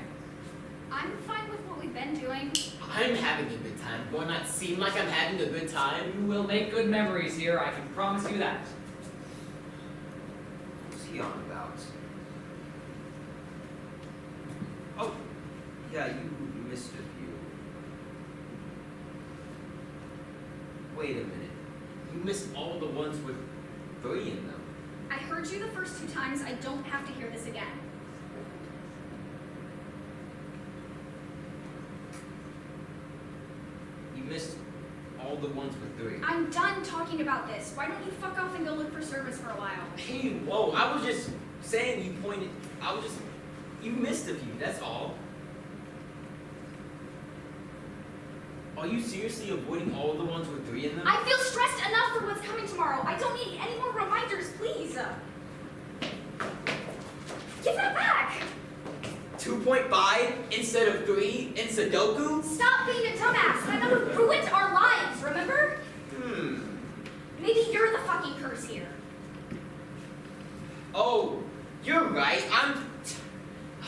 I'm fine with what we've been doing. I'm having a good time. Do I not seem like I'm having a good time? You will make good memories here, I can promise you that. What's he on about? Oh, yeah, you missed a few. Wait a minute. You missed all the ones with 3 in them. I heard you the first 2 times. I don't have to hear this again. You missed all the ones with 3. I'm done talking about this. Why don't you fuck off and go look for service for a while? Hey, whoa, I was just saying you missed a few, that's all. Are you seriously avoiding all the ones with 3 in them? I feel stressed enough for what's coming tomorrow. I don't need any more reminders, please. Give that back. 2.5 instead of 3 in Sudoku? Stop being a dumbass. That number ruined our lives, remember? Maybe you're the fucking curse here. Oh, you're right.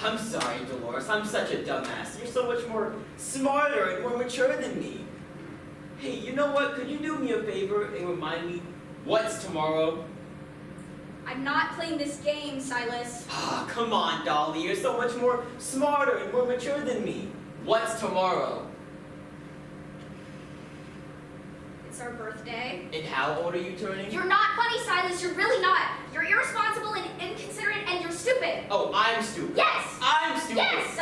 I'm sorry, Dolores. I'm such a dumbass. You're so much more smarter and more mature than me. Hey, you know what? Could you do me a favor and remind me what's tomorrow? I'm not playing this game, Silas. Ah, come on, Dolly. You're so much more smarter and more mature than me. What's tomorrow? It's our birthday. And how old are you turning? You're not funny, Silas. You're really not. You're irresponsible and inconsiderate, and you're stupid. Oh, I'm stupid. Yes! I'm stupid. Yes!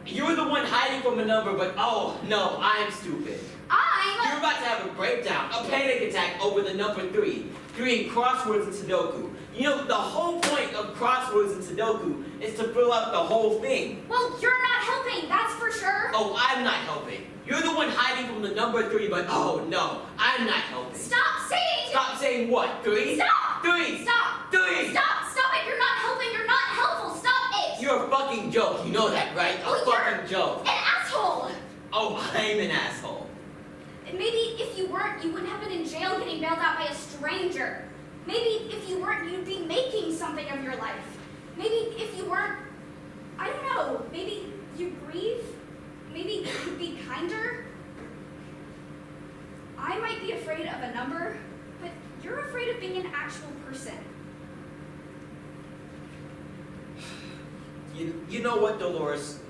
You're the one hiding from a number, but oh, no, I'm stupid. You're about to have a breakdown, a panic attack over the number 3. 3 in crosswords and Sudoku. You know, the whole point of crosswords and Sudoku is to fill out the whole thing. Well, you're not helping, that's for sure. Oh, I'm not helping. You're the one hiding from the number 3, but oh no, I'm not helping. Stop saying! Stop saying what? 3? Stop! 3! Stop! 3! Stop it! You're not helping, you're not helpful, stop it! You're a fucking joke, you know that, right? A Well, fucking joke. An asshole! Oh, I'm an asshole. And maybe if you weren't, you wouldn't have been in jail getting bailed out by a stranger. Maybe if you weren't, you'd be making something of your life. Maybe if you weren't, I don't know, maybe you'd grieve? Maybe you'd be kinder? I might be afraid of a number, but you're afraid of being an actual person. You know what, Dolores?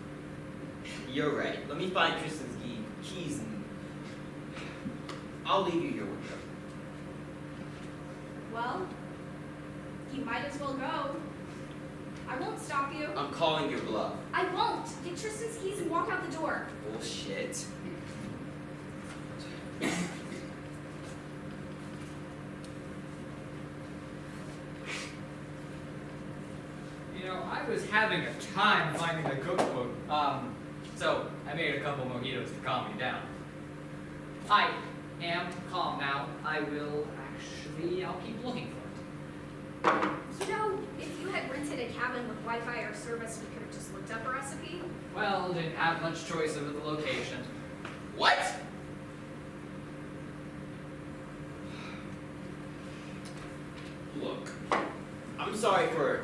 You're right. Let me find Tristan's keys and I'll leave you here with them. Well, you might as well go. I won't stop you. I'm calling your bluff. I won't. Get Tristan's keys and walk out the door. Bullshit. You know, I was having a time finding the cookbook. So I made a couple mojitos to calm me down. I am calm now. I'll keep looking for it. You know, if you had rented a cabin with Wi-Fi or service, we could have just looked up a recipe. Well, didn't have much choice over the location. What? sorry for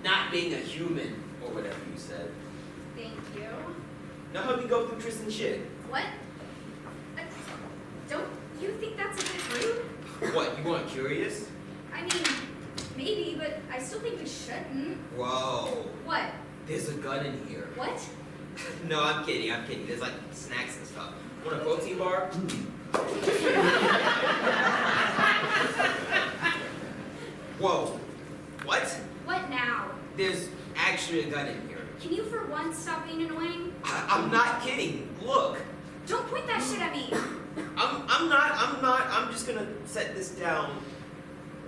not being a human, or whatever you said. Thank you. Now help me go through Tristan's shit. What? Don't you think that's a bit rude? What, you weren't curious? I mean, maybe, but I still think we shouldn't. Whoa. What? There's a gun in here. What? No, I'm kidding. There's like snacks and stuff. Want a protein bar? Whoa. What? What now? There's actually a gun in here. Can you for once stop being annoying? I'm not kidding. Look. Don't point that shit at me. I'm not. I'm just gonna set this down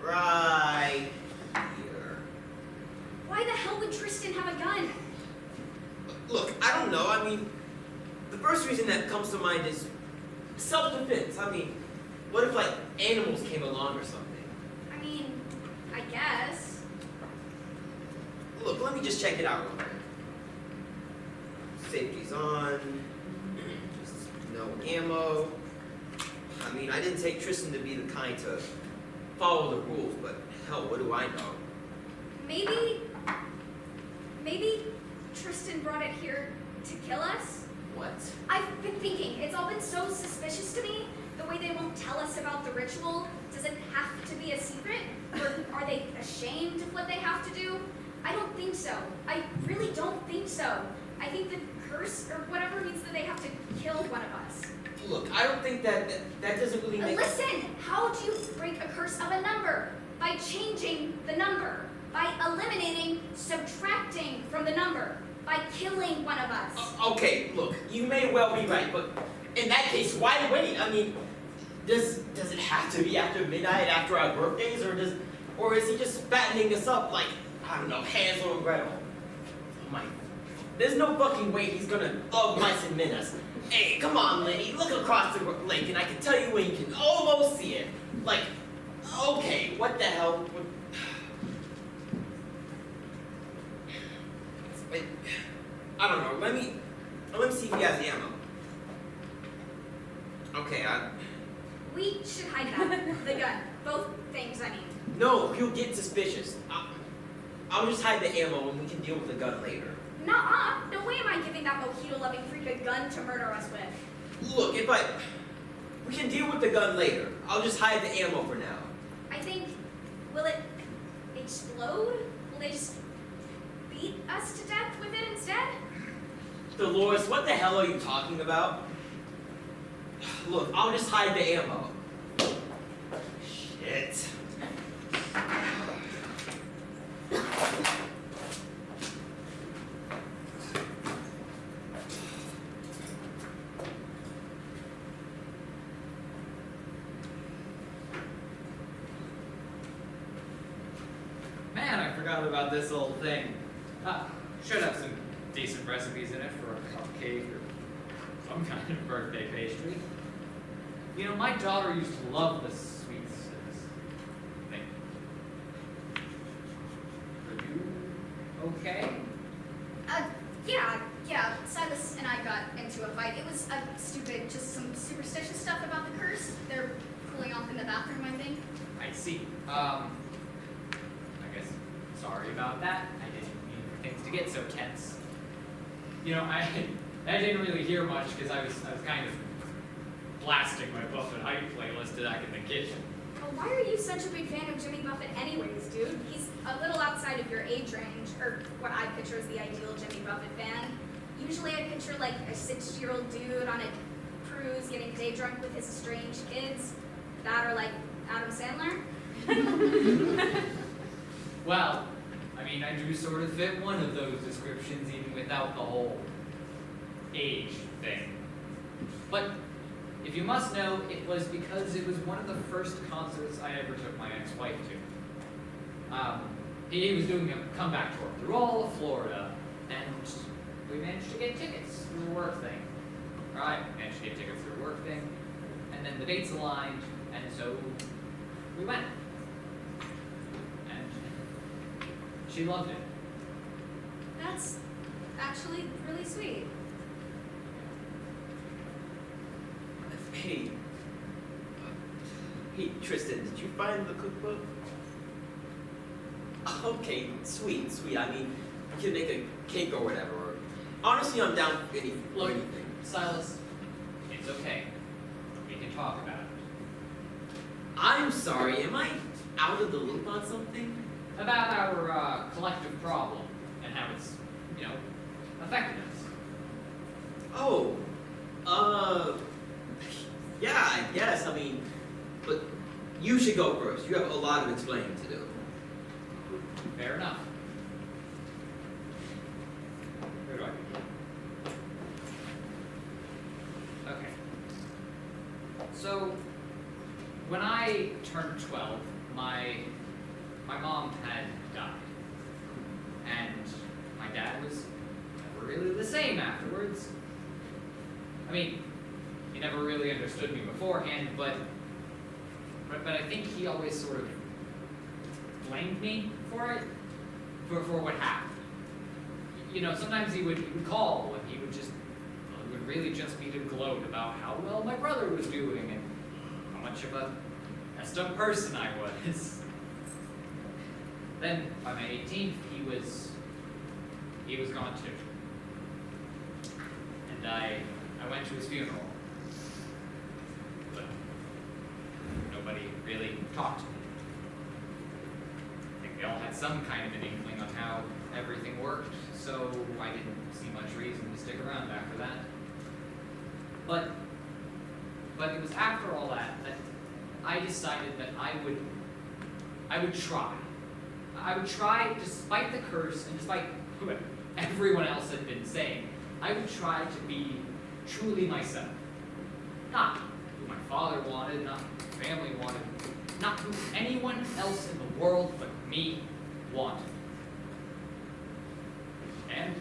right here. Why the hell would Tristan have a gun? Look, I don't know. I mean, the first reason that comes to mind is self-defense. I mean, what if, like, animals came along or something? I mean, I guess. Look, let me just check it out real quick. Safety's on. Just no ammo. I mean, I didn't take Tristan to be the kind to follow the rules, but hell, what do I know? Maybe Tristan brought it here to kill us? What? I've been thinking, it's all been so suspicious to me. The way they won't tell us about the ritual. Does it have to be a secret? Or are they ashamed of what they have to do? I don't think so. I really don't think so. I think the curse or whatever means that they have to kill one of us. Look, I don't think that doesn't really make... Listen, how do you break a curse of a number? By changing the number. By eliminating, subtracting from the number. By killing one of us. Okay, look, you may well be right, but in that case, why wait? I mean, does it have to be after midnight, after our birthdays, or is he just fattening us up like, I don't know, Hansel and Gretel? Oh my, there's no fucking way he's gonna love mice and men us. Hey, come on, lady, look across the lake and I can tell you when you can almost see it. Like, okay, what the hell? I don't know, let me see if he has ammo. Okay, We should hide that. The gun. Both things, I mean. No, he'll get suspicious. I'll just hide the ammo and we can deal with the gun later. Nuh-uh. No way am I giving that mojito-loving freak a gun to murder us with. Look, we can deal with the gun later. I'll just hide the ammo for now. I think, will it explode? Will they just beat us to death with it instead? Dolores, what the hell are you talking about? Look, I'll just hide the ammo. Shit. Man, I forgot about this old thing. Should have some decent recipes in it for a cupcake or some kind of birthday pastry. You know, my daughter used to love the sweets thing. Are you okay? Yeah. Silas and I got into a fight. It was stupid, just some superstitious stuff about the curse. They're cooling off in the bathroom, I think. I see. I guess sorry about that. I didn't mean for things to get so tense. You know, I didn't really hear much because I was kind of blasting my Buffett hype playlist back in the kitchen. Well, why are you such a big fan of Jimmy Buffett anyways, dude? He's a little outside of your age range, or what I picture as the ideal Jimmy Buffett fan. Usually I picture like a 60-year-old dude on a cruise getting day drunk with his estranged kids. That or like Adam Sandler. Well, I mean, I do sort of fit one of those descriptions even without the whole age thing. But if you must know, it was because it was one of the first concerts I ever took my ex-wife to. He was doing a comeback tour through all of Florida, and we managed to get tickets through a work thing. Or I managed to get tickets through a work thing, and then the dates aligned, and so we went. And she loved it. That's actually really sweet. Hey, Tristan, did you find the cookbook? Okay, sweet. I mean, you can make a cake or whatever. Or, honestly, I'm down for Look, anything. Silas, it's okay. We can talk about it. I'm sorry, am I out of the loop on something? About our collective problem and how it's, affected us. Oh, yeah, I guess. I mean, but you should go first. You have a lot of explaining to do. Fair enough. Where do I begin? Okay. So, when I turned 12, my mom had died. And my dad was never really the same afterwards. I mean, he never really understood me beforehand, but I think he always sort of blamed me for it, for what happened. Sometimes he would call and he would really just be to gloat about how well my brother was doing and how much of a messed up person I was. Then, by my 18th, he was gone too. And I went to his funeral. But nobody really talked to me. I think we all had some kind of an inkling on how everything worked, so I didn't see much reason to stick around after that. But it was after all that I decided that I would try. I would try, despite the curse and despite what everyone else had been saying, I would try to be truly myself. Not who my father wanted, not who my family wanted, not who anyone else in the world but me wanted. And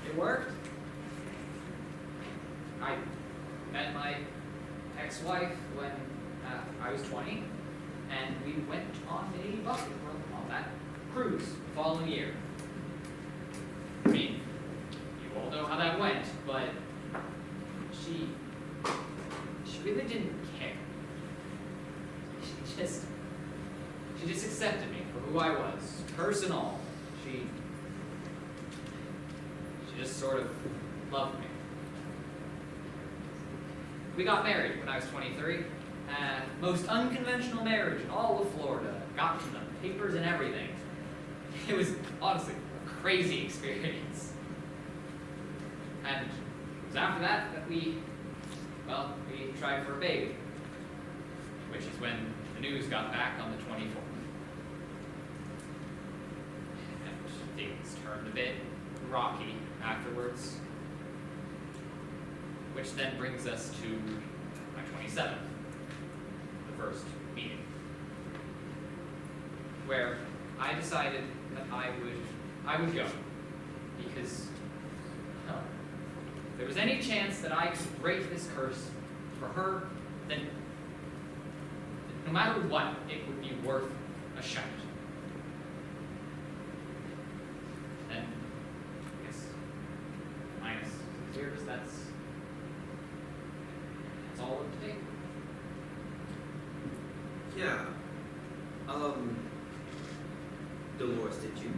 it worked. I met my ex-wife when I was 20, and we went on a bucket on that cruise the following year. I mean, you all know how that went, but she really didn't care. She just accepted me for who I was, curse and all. She just sort of loved me. We got married when I was 23. Most unconventional marriage in all of Florida. Got the papers and everything. It was honestly a crazy experience. And it was after that we tried for a baby. Which is when the news got back on the 24th. And things turned a bit rocky afterwards. Which then brings us to my 27th, the first meeting, where I decided that I would go, because if there was any chance that I could break this curse for her, then no matter what, it would be worth a shot. And I guess minus years, that's all up to date. Yeah. Dolores, did you?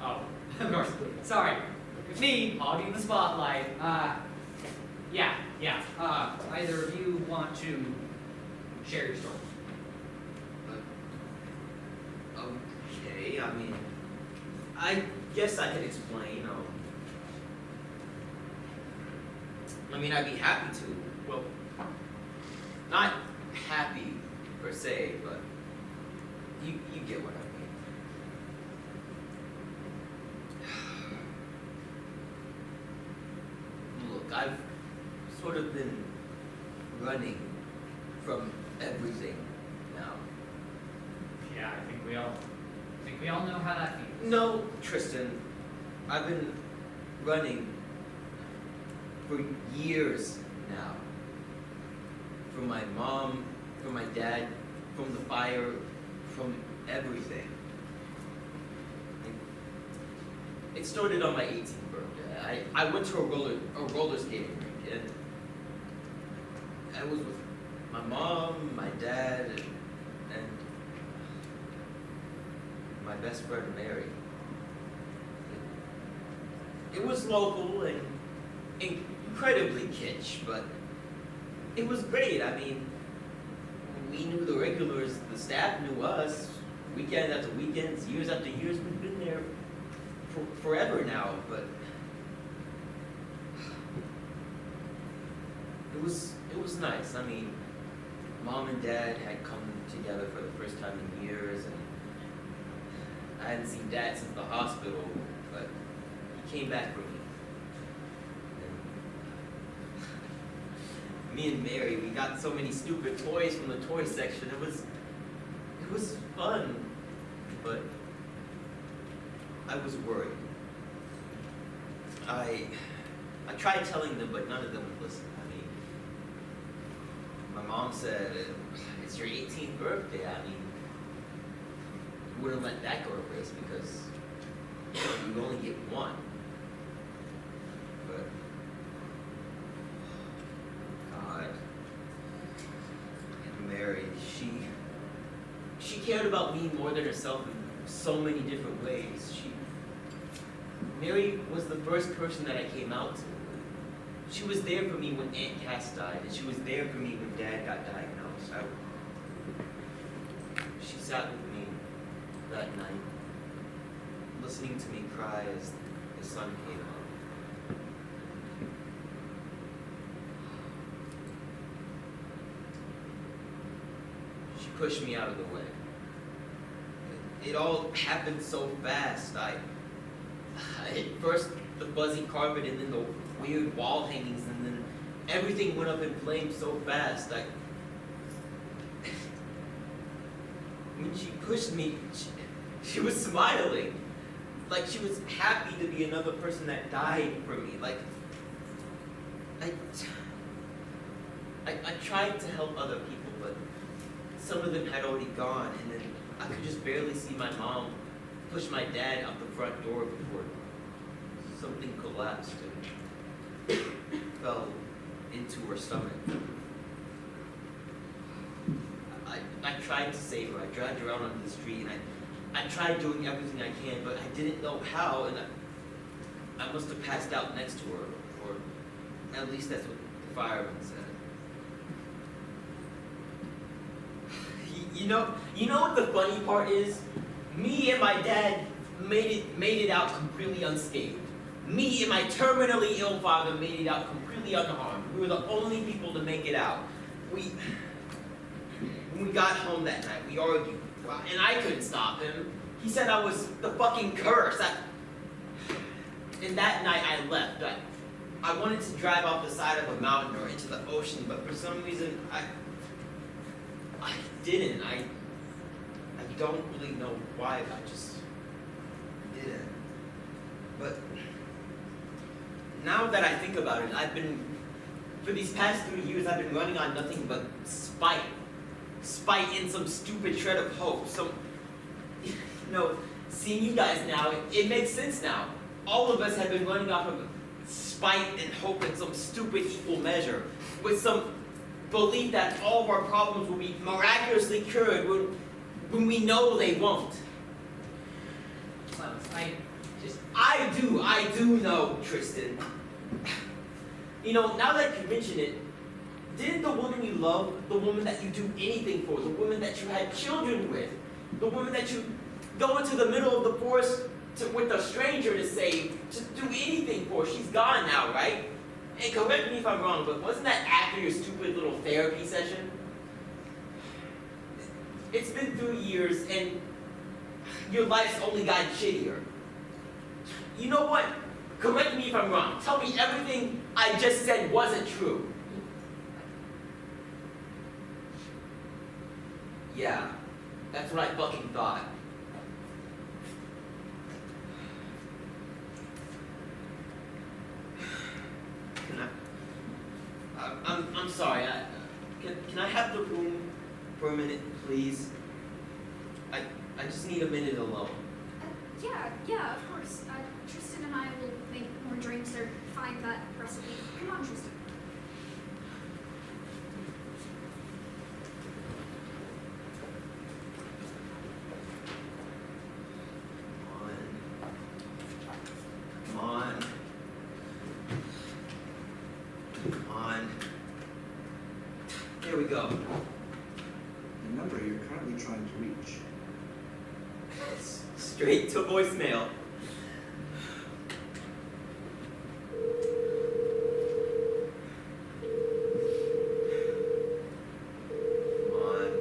Oh, of course. Sorry. Me hogging the spotlight. Yeah. Either of you want to share your story? Okay, I mean, I guess I can explain. I'd be happy to. Well, not happy per se, but you get what I mean. Look, I've sort of been running from everything now. Yeah, I think we all know how that feels. No, Tristan, I've been running for years now. From my mom, from my dad, from the fire, from everything. It started on my 18th birthday. I went to a roller skating rink, and I was with my mom, my dad, and my best friend Mary. It was local and incredibly kitsch, but it was great. I mean, we knew the regulars, the staff knew us, weekend after weekends, years after years. We've been there for forever now, but it was nice. I mean, Mom and Dad had come together for the first time in years, and I hadn't seen Dad since the hospital, but he came back for me. And me and Mary, we got so many stupid toys from the toy section. It was fun, but I was worried. I tried telling them, but none of them would listen. I mean, my mom said, it's your 18th birthday. I mean, you wouldn't let that go to waste because you only get one. But, God, Mary, she cared about me more than herself in so many different ways. Mary was the first person that I came out to. She was there for me when Aunt Cass died, and she was there for me when Dad got diagnosed. She sat with me that night, listening to me cry as the sun came up. She pushed me out of the way. It all happened so fast. I hit first the fuzzy carpet and then the weird wall hangings, and then everything went up in flames so fast. When she pushed me, she was smiling. Like she was happy to be another person that died for me. Like, I tried to help other people, but some of them had already gone, and then I could just barely see my mom push my dad out the front door before something collapsed and fell into her stomach. I tried to save her. I dragged her out onto the street, and I tried doing everything I can, but I didn't know how, and I must have passed out next to her, or at least that's what the fireman said. You know what the funny part is? Me and my dad made it out completely unscathed. Me and my terminally ill father made it out completely unharmed. We were the only people to make it out. When we got home that night, we argued, and I couldn't stop him. He said I was the fucking curse. And that night I left. I wanted to drive off the side of a mountain or into the ocean, but for some reason I didn't. I don't really know why, but I just didn't. But now that I think about it, for these past 3 years, I've been running on nothing but spite. Spite and some stupid shred of hope. Seeing you guys now, it makes sense now. All of us have been running off of spite and hope in some stupid equal measure, with some belief that all of our problems will be miraculously cured when we know they won't. I do know, Tristan. Now that you mention it, didn't the woman you love, the woman that you do anything for, the woman that you had children with, the woman that you go into the middle of the forest with a stranger to save, to do anything for, she's gone now, right? Hey, correct me if I'm wrong, but wasn't that after your stupid little therapy session? It's been 3 years, and your life's only gotten shittier. You know what? Correct me if I'm wrong. Tell me everything I just said wasn't true. Yeah, that's what I fucking thought. I'm sorry. Can I have the room for a minute, please? I just need a minute alone. Yeah, of course. Tristan and I will make more drinks or find that recipe. Come on, Tristan. on. Here we go. The number you're currently trying to reach. Straight to voicemail. Come on.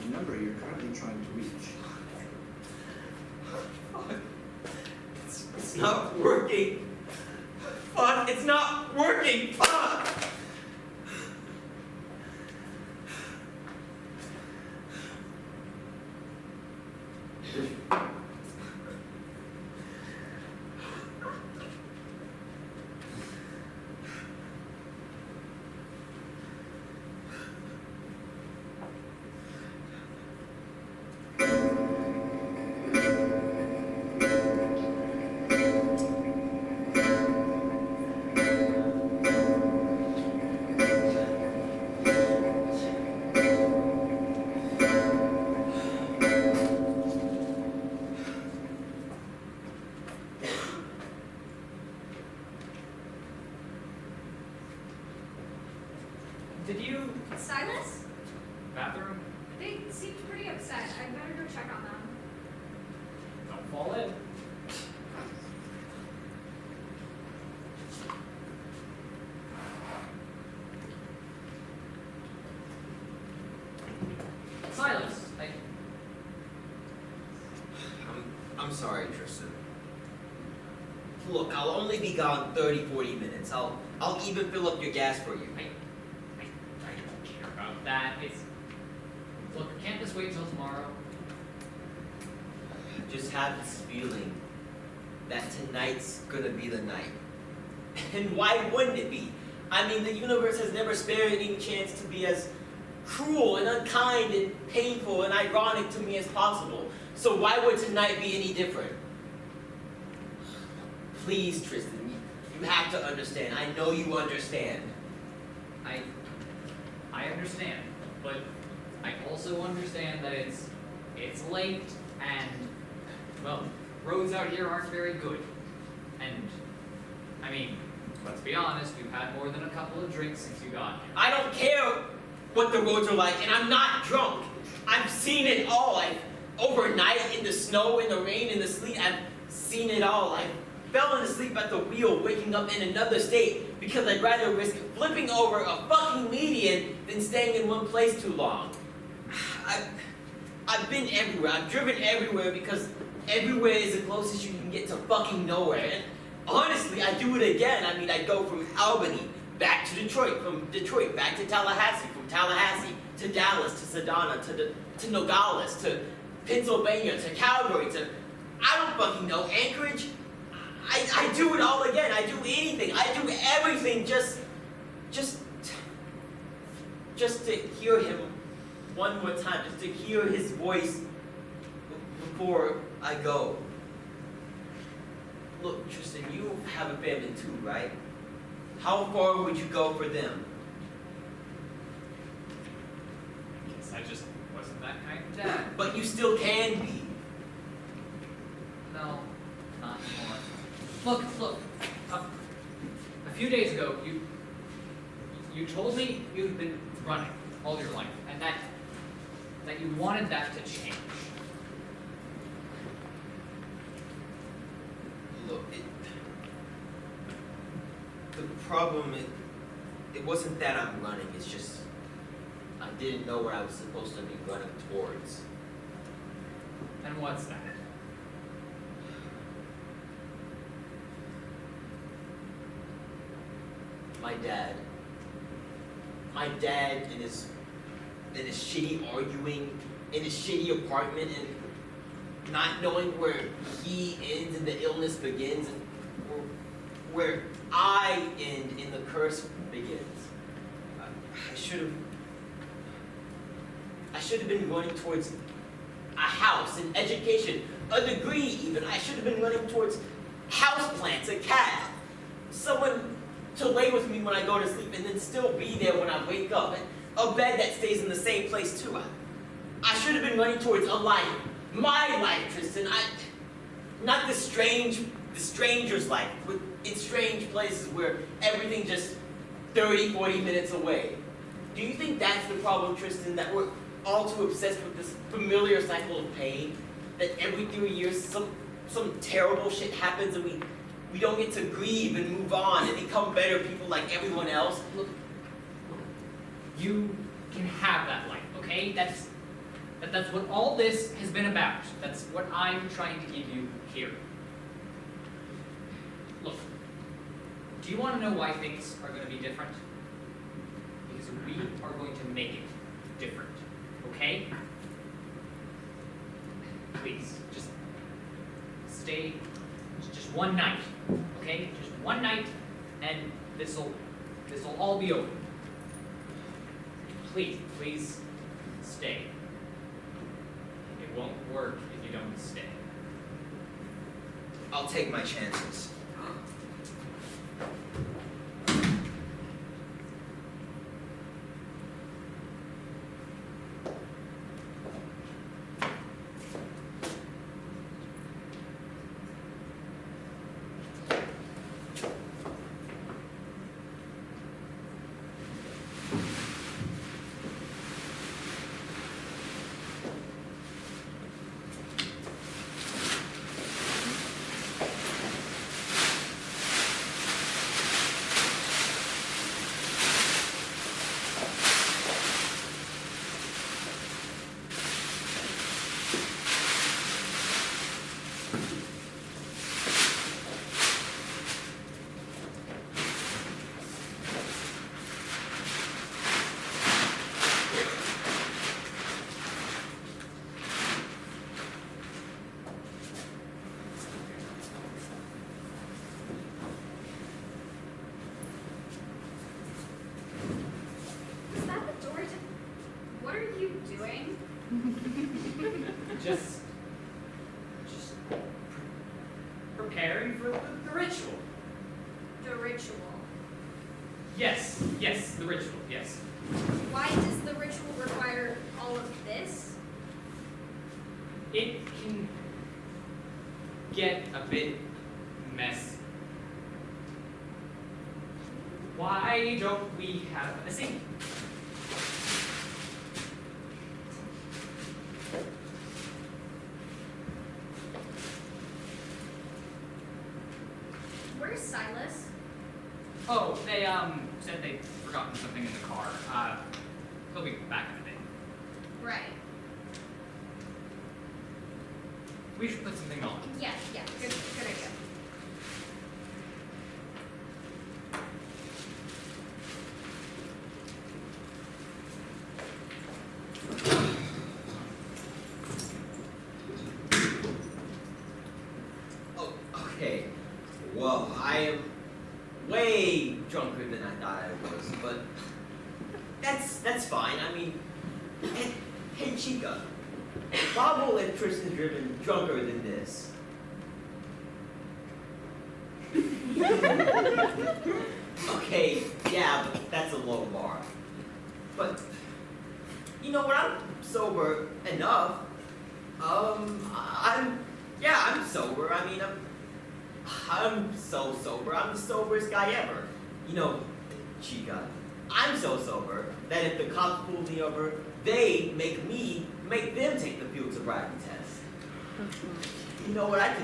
The number you're currently trying to reach. Fuck. It's not working. Fuck, it's not working. Fuck. Did you... Silas? Bathroom? They seemed pretty upset. I better go check on them. Don't fall in. Silas, I'm sorry, Tristan. Look, I'll only be gone 30, 40 minutes. I'll even fill up your gas for you. I don't care about that. Look, can't this wait till tomorrow? I just have this feeling that tonight's gonna be the night. And why wouldn't it be? I mean, the universe has never spared any chance to be as cruel and unkind and painful and ironic to me as possible. So why would tonight be any different? Please, Tristan, you have to understand. I know you understand. I understand, but I also understand that it's late and, well, roads out here aren't very good. And, I mean, let's be honest, you've had more than a couple of drinks since you got here. I don't care what the roads are like, and I'm not drunk. I've seen it all. Overnight, in the snow, in the rain, in the sleet, I've seen it all. I fell asleep at the wheel, waking up in another state because I'd rather risk flipping over a fucking median than staying in one place too long. I've been everywhere. I've driven everywhere because everywhere is the closest you can get to fucking nowhere. And honestly, I'd do it again. I mean, I'd go from Albany back to Detroit, from Detroit back to Tallahassee, from Tallahassee to Dallas, to Sedona, to Nogales, to Pennsylvania, to Calgary, to, I don't fucking know, Anchorage. I do it all again. I do anything. I do everything just to hear him one more time, just to hear his voice before I go. Look, Tristan, you have a family too, right? How far would you go for them? Guess I just wasn't that kind of dad. But you still can be. No, not anymore. Look. A few days ago, you told me you'd been running all your life, and that you wanted that to change. Look, the problem, it wasn't that I'm running, it's just I didn't know where I was supposed to be running towards. And what's that? My dad in his shitty arguing, in his shitty apartment, and not knowing where he ends and the illness begins, or where I end and the curse begins. I should have been running towards a house, an education, a degree even. I should have been running towards houseplants, a cat, someone to lay with me when I go to sleep and then still be there when I wake up, and a bed that stays in the same place too. I should have been running towards a life, my life, Tristan. Not the stranger's life, in strange places where everything just 30, 40 minutes away. Do you think that's the problem, Tristan, that we're all too obsessed with this familiar cycle of pain? That every 3 years some terrible shit happens and we don't get to grieve and move on and become better people like everyone else? Look, you can have that life, okay? That's what all this has been about. That's what I'm trying to give you here. Look, do you want to know why things are going to be different? Because we are going to make it different, okay? Please, just stay just one night, okay? Just one night, and this'll all be over. Please stay. It won't work if you don't stay. I'll take my chances. Just preparing for the ritual. The ritual. Yes, the ritual, yes. Why does the ritual require all of this? It can get a bit messy. Why don't we have a scene? Where's Silas? Oh, they said they'd forgotten something in the car. He'll be back in a bit. Right. We should put something on. Yeah, good idea. Okay, well, I am way drunker than I thought I was, but that's fine. I mean, hey Chica, Bob will let Tristan driven drunker than this. Okay, yeah, but that's a low bar. But you know what? I'm sober enough. I'm sober. I mean, I'm so sober. I'm the soberest guy ever. You know, Chica, I'm so sober that if the cops pull me over, they make them take the field sobriety test. You know what? I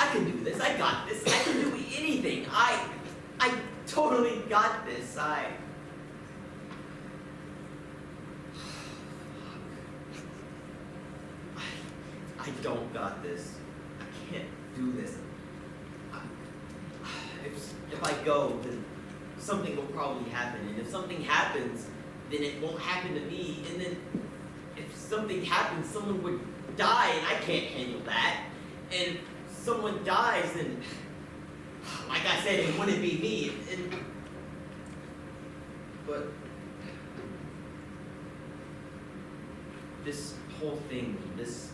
can do this. I got this. I can do anything. I totally got this. I don't got this. I can't do this. If I go, then something will probably happen. And if something happens, then it won't happen to me. And then if something happens, someone would die, and I can't handle that. And if someone dies, then, like I said, it wouldn't be me. But this whole thing, this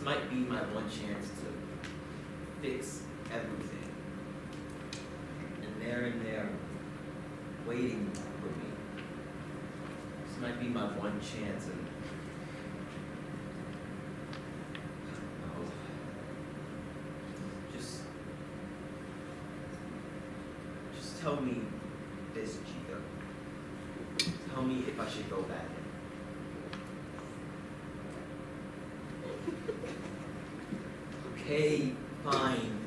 might be my one chance to fix everything. And they're in there waiting for me. This might be my one chance of, I don't know, tell me this, Chico. Tell me if I should go back in. Okay, fine.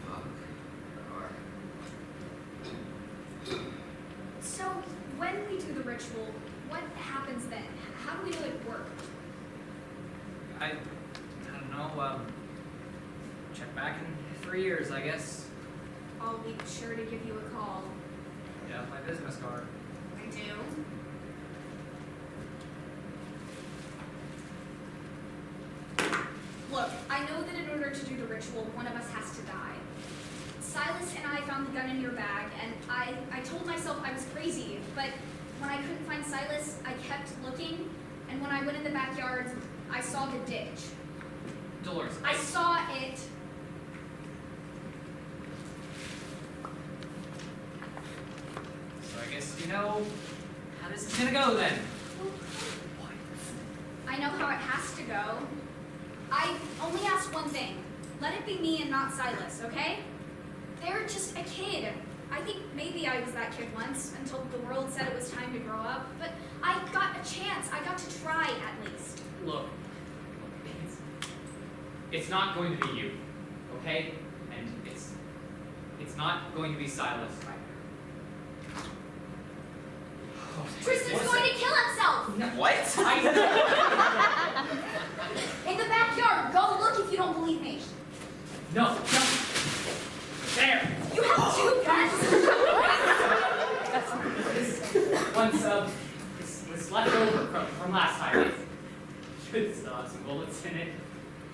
Fuck. So, when we do the ritual, what happens then? How do we know it worked? I don't know, check back in 3 years, I guess. I'll be sure to give you a call. Yeah, my business card. I do. Look, I know that in order to do the ritual, one of us has to die. Silas and I found the gun in your bag, and I told myself I was crazy, but when I couldn't find Silas, I kept looking, and when I went in the backyard, I saw the ditch. Dolores, I saw it. So I guess you know how this is gonna go then. I know how it has to go. I only ask one thing. Let it be me and not Silas, okay? They're just a kid. I think maybe I was that kid once until the world said it was time to grow up, but I got a chance. I got to try at least. Look, it's not going to be you, okay? And it's not going to be Silas either. Oh, Tristan's going to kill himself! No. What? In the backyard. Go look if you don't believe me. No. There. You have two guns? Once it's left over from last time. Should still have some bullets in it.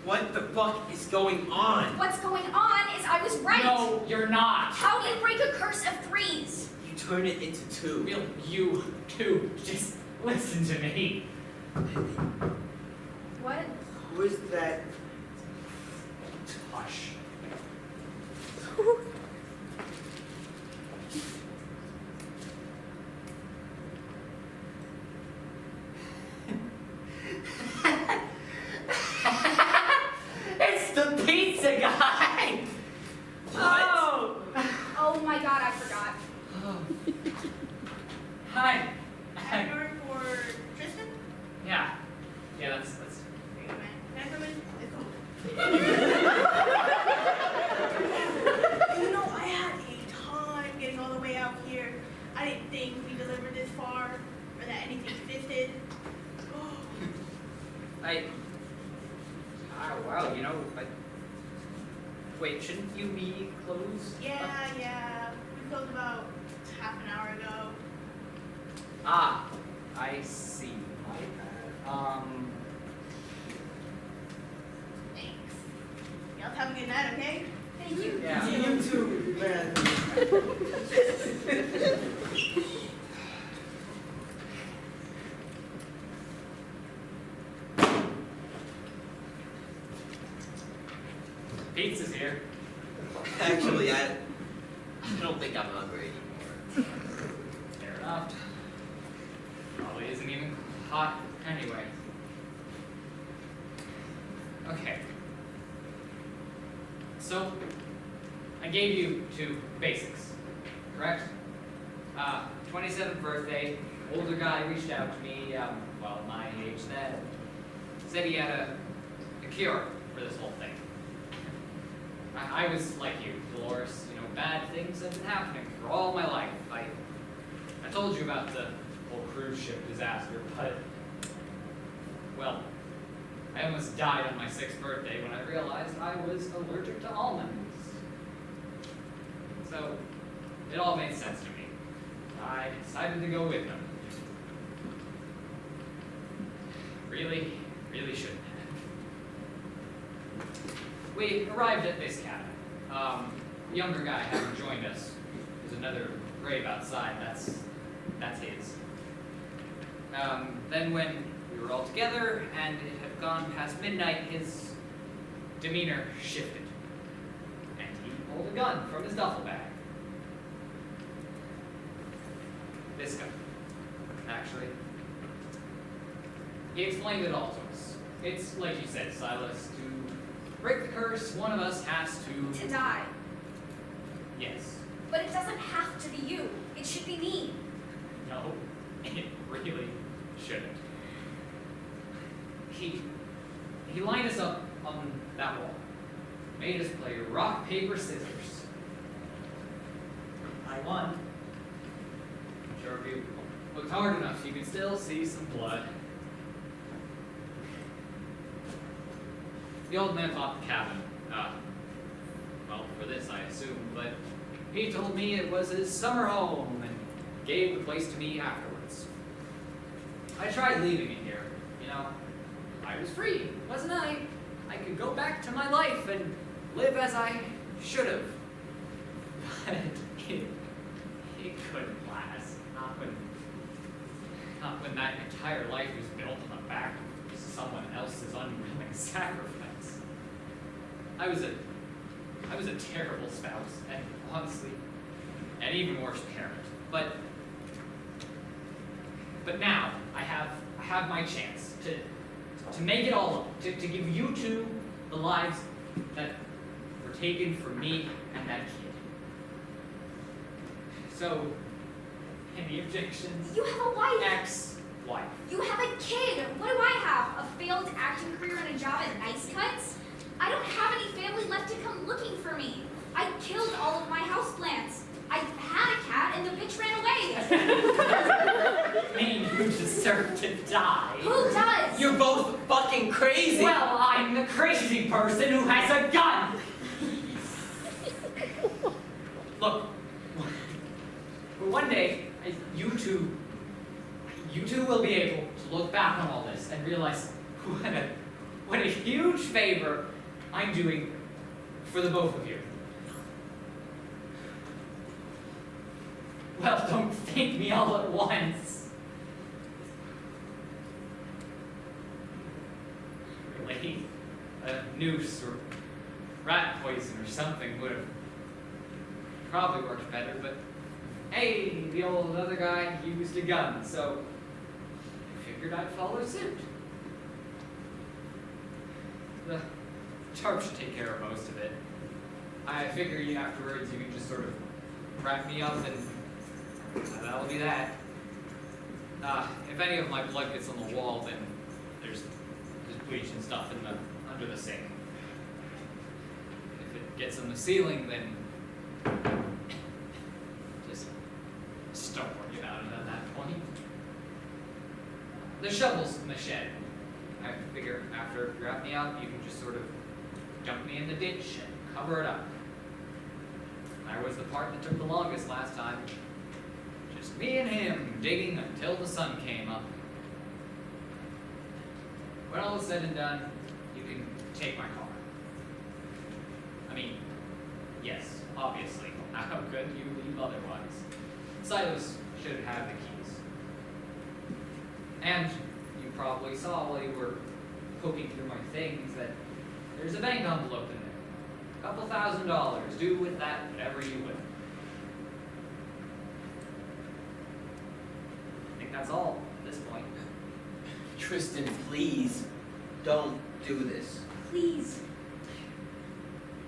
What the fuck is going on? What's going on is I was right. No, you're not. How do you break a curse of threes? You turn it into two. Real, you too. Just listen to me. What? Who is that? Hush. It's the pizza guy. Oh. Oh my god, I forgot. Hi. I'm here for Tristan. Yeah. Yeah, that's. Can I come in? It's cool. You know, I had a time getting all the way out here. I didn't think we delivered this far, or that anything fitted. Wow, you know, wait, shouldn't you be closed? Yeah. We closed about half an hour ago. Ah, I see. My bad. Thanks. Y'all have a good night, okay? Thank you. Yeah. You too, man. Pizza's here. Actually, I don't think I'm hungry anymore. Fair enough. Probably isn't even hot anyway. Okay. So, I gave you 2 basics, correct? 27th birthday, older guy reached out to me, well, my age then, said he had a cure for this whole thing. I was like you, Dolores, you know, bad things have been happening for all my life. I told you about the whole cruise ship disaster, but, well, I almost died on my 6th birthday when I realized I was allergic to almonds. So, it all made sense to me. I decided to go with him. Really shouldn't have. We arrived at this cabin. Younger guy hadn't joined us. There's another grave outside, that's his. Then when we were all together and it had gone past midnight, his demeanor shifted. And he pulled a gun from his duffel bag. This gun, actually. He explained it all to us. It's like you said, Silas, to break the curse, one of us has to die. Yes. But it doesn't have to be you. It should be me. No, it really shouldn't. He lined us up on that wall. Made us play rock, paper, scissors. I won. I'm sure if you looked hard enough, you could still see some blood. The old man bought the cabin. Well, for this, I assume, but he told me it was his summer home and gave the place to me afterwards. I tried leaving it here, you know. I was free, wasn't I? I could go back to my life and live as I should have. But it couldn't last. Not when that entire life was built on the back of someone else's unwilling sacrifice. I was a terrible spouse, and honestly, an even worse parent. But now I have my chance to make it all up, to give you two the lives that were taken from me and that kid. So, any objections? You have a wife. Ex-wife. You have a kid. What do I have? A failed acting career and a job at Nice Cuts? I don't have any family left to come looking for me. I killed all of my houseplants. I had a cat and the bitch ran away. Mean you deserve to die. Who does? You're both fucking crazy. Well, I'm the crazy person who has a gun. Look, one day, you two will be able to look back on all this and realize what a huge favor I'm doing for the both of you. Well, don't thank me all at once. Really, a noose or rat poison or something would have probably worked better, but hey, the old other guy used a gun, so I figured I'd follow suit. The tarp should take care of most of it. I figure afterwards you can just sort of wrap me up and that'll be that. If any of my blood gets on the wall, then there's bleach and stuff under the sink. If it gets on the ceiling, then just don't worry about it at that point. The shovel's in the shed. I figure after you wrap me up, you can just sort of dump me in the ditch and cover it up. That was the part that took the longest last time. Just me and him digging until the sun came up. When all is said and done, you can take my car. I mean, yes, obviously. How could you leave otherwise? Silas should have the keys. And you probably saw while you were poking through my things that there's a bank envelope in there. $2,000. Do with that whatever you will. I think that's all at this point. Tristan, please, don't do this. Please.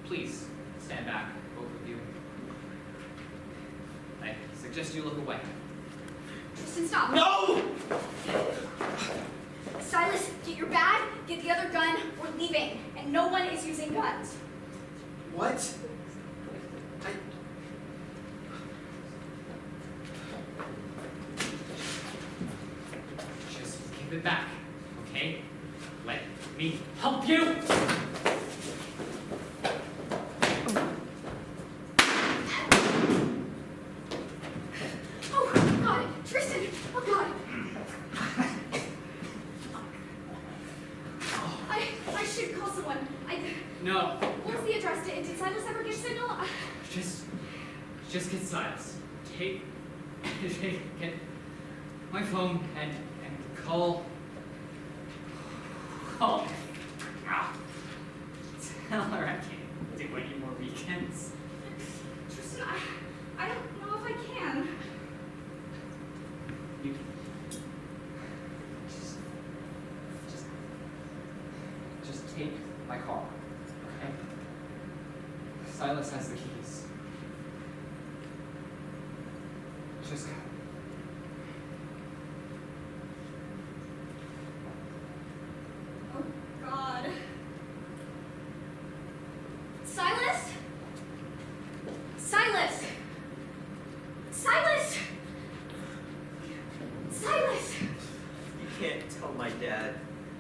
Please, stand back, both of you. I suggest you look away. Tristan, stop. No! Silas, get your bag, get the other gun, we're leaving. And no one is using guns. What? Just give it back, okay? Let me help you! Oh, God, Tristan, oh God. I should call someone. No, What's the address? Did Silas ever get signal? just get Silas. Get my phone and call. Tell her I can't do any more weekends. Tristan, I don't know if I can. You just take my car, okay? Silas has the keys. Francesca. Oh, God. Silas? Silas! Silas! Silas! You can't tell my dad.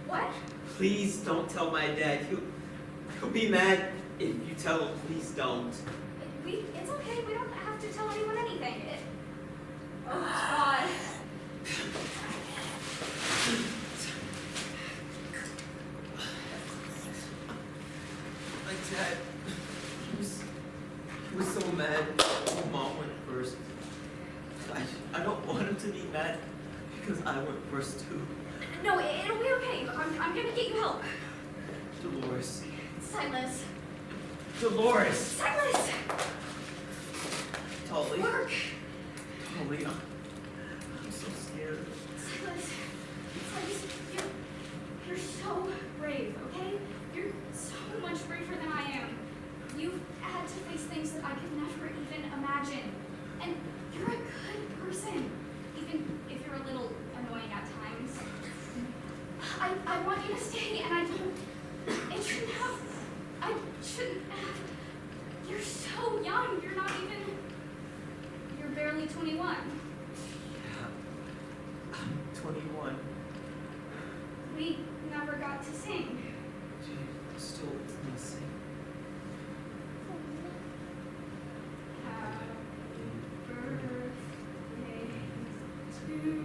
What? Please don't tell my dad. He'll be mad if you tell him. Please don't. It's okay. We don't have to tell anyone anything. Oh, God. My dad, he was so mad when Mom went first. I don't want him to be mad because I went first too. No, it'll be okay. I'm gonna get you help. Dolores. Silas. Dolores! Silas! Tolly. Marc! Tolly, I'm so scared. Silas, you're so brave, okay? You're so much braver than I am. You've had to face things that I could never even imagine. And you're a good person, even if you're a little annoying at times. I want you to stay, and I shouldn't have. You're so young, you're barely 21. Yeah, I'm 21. We never got to sing. Gee, still gonna sing. Happy birthday to you.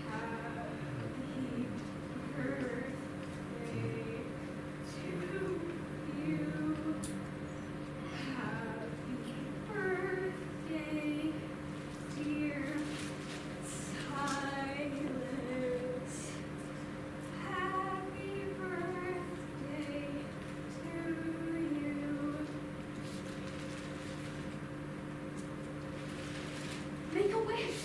Happy birthday to you. Happy birthday, dear Silas. Happy birthday to you. Make a wish.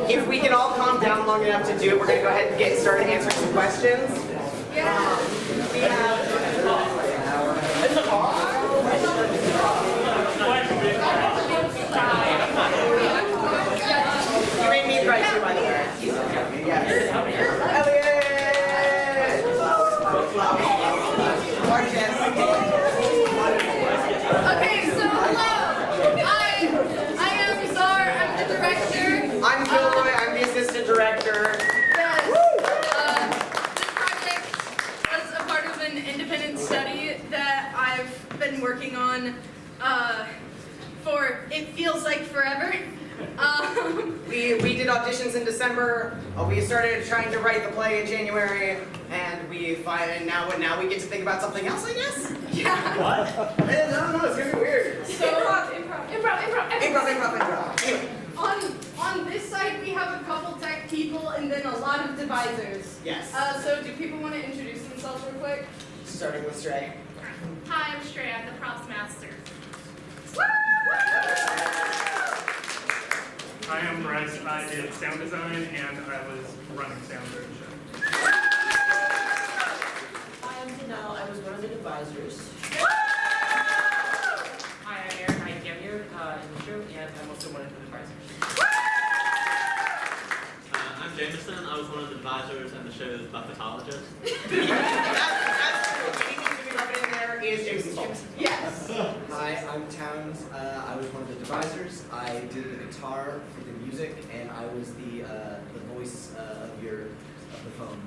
If we can all calm down long enough to do it, we're going to go ahead and get started answering some questions. We You made me cry too, by the way. Yes. Elliot! Okay, so hello. I am Zar. I'm the director. I'm Kilroy. I'm the assistant director. Yes. This project was a part of an independent study that I've been working on for it feels like forever. We did auditions in December. We started trying to write the play in January, and now we get to think about something else, I guess. Yeah. What? I don't know. It's gonna be weird. So Improv. Anyway. On this side we have a couple tech people and then a lot of devisers. Yes. So do people want to introduce themselves real quick? starting with Stray. Hi, I'm Stray. I'm the props master. Hi, I'm Bryce. I did sound design and I was running sound during the show. Hi, I'm Danelle. I was one of the devisers. Hi, I'm Erin. I came here in the show, and I'm also one of the advisors. I'm Jameson. I was one of the advisors and the show's buffetologist. That's true. Anything to be rubbing in there is Jameson's fault. Yes. Hi, I'm Towns. I was one of the devisers. I did the guitar for the music, and I was the voice of the phone.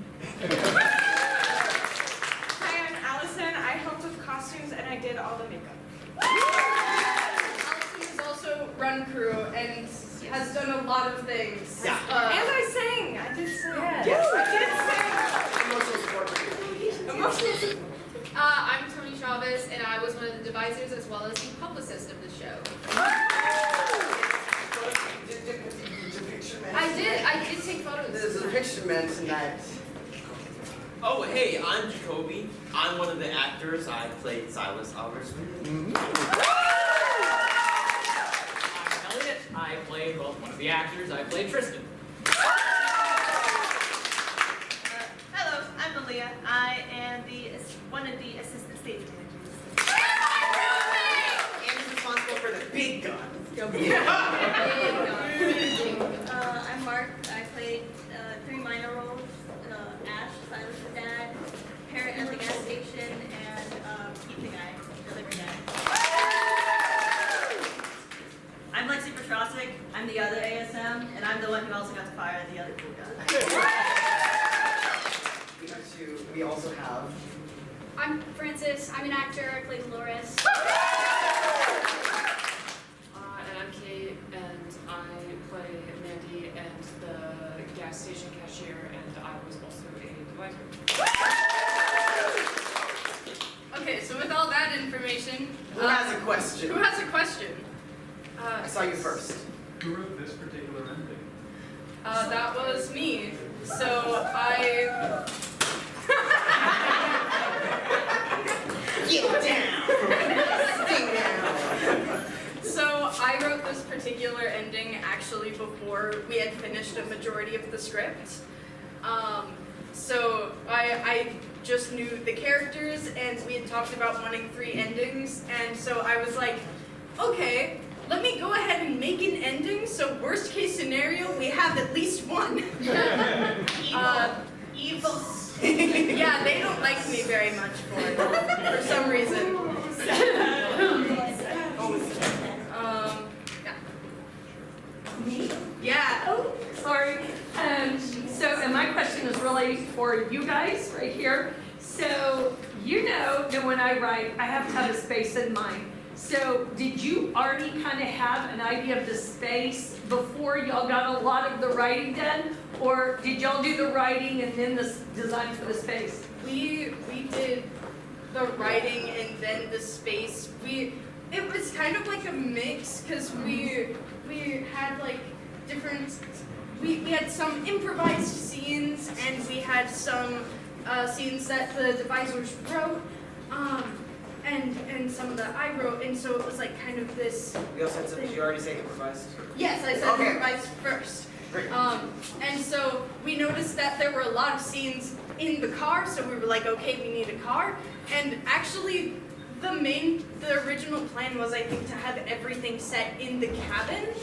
Hi, I'm Allison. I helped with costumes and I did all the makeup. Allison has also run crew and has done a lot of things. Yeah. And I sang. I did sing. Yes. I did sing. Emotional support for you. Emotional support. I'm Tony Chavéz, and I was one of the devisers as well as the publicist of the show. I did take photos. The picture mentioned that. Oh, hey, I'm Jakobe. I'm one of the actors. I played Silas, obviously. I'm Elliot. I played, well, one of the actors. I played Tristan. Hello, I'm Malia. I am one of the assistant stage managers. And is responsible for the big guns. I'm Marc. I played 3 minor roles: Ash, Silas the dad, parent at the gas station, and Pete the guy, delivery guy. I'm Lexi Pietrasik. I'm the other ASM, and I'm the one who also got to fire the other cool guy. We also have. I'm Francis. I'm an actor. I play Dolores. And I'm Cait, and I play Mandy and the gas station cashier, and I was also a divisor. Okay, so with all that information, Who has a question? Who has a question? I saw you first. Who wrote this particular ending? That was me. So I. Get down! Sting down! So I wrote this particular ending actually before we had finished a majority of the script. So I just knew the characters, and we had talked about wanting 3 endings, and so I was like, okay, let me go ahead and make an ending, so worst case scenario, we have at least one. Evil. Yeah, they don't like me very much for some reason. Yeah. Oh, sorry. So, and my question is really for you guys right here. So, you know that when I write, I have to have a space in mind. So, did you already kind of have an idea of the space before y'all got a lot of the writing done? Or did y'all do the writing and then the design for the space? We did the writing and then the space. It was kind of like a mix because we had like different. We had some improvised scenes and we had some scenes that the devisers wrote. And some of that I wrote, and so it was like kind of this. We also had some. Did you already say improvised? Yes, I said improvised first. Great. And so we noticed that there were a lot of scenes in the car, so we were like, okay, we need a car. And actually, the original plan was, I think, to have everything set in the cabin,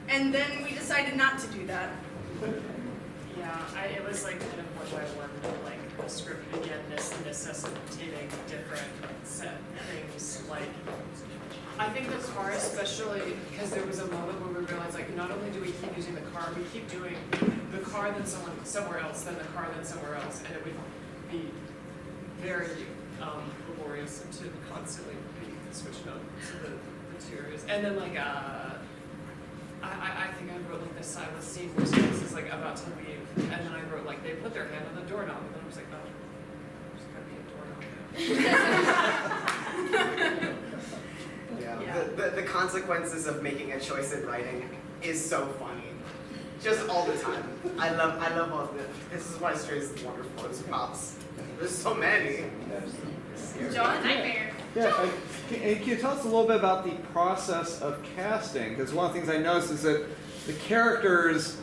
and then we decided not to do that. Yeah, it was like kind of one by one, like the script began necessitating different set things. Like, I think the car especially, because there was a moment where we realized, like, not only do we keep using the car, we keep doing the car, then somewhere else, then the car, then somewhere else, and it would be very laborious to constantly be switching up to the 2 areas. And then, like, I think I wrote like the Silas scene where Silas is like about to leave, and then I wrote like they put their hand on the doorknob, and then I was like, oh, there's gotta be a doorknob now. Yeah. The consequences of making a choice in writing is so funny. Just all the time. I love all of it. This is why Stray's wonderful as props. There's so many. John Nightmare. Yeah, can you tell us a little bit about the process of casting? Because one of the things I noticed is that the characters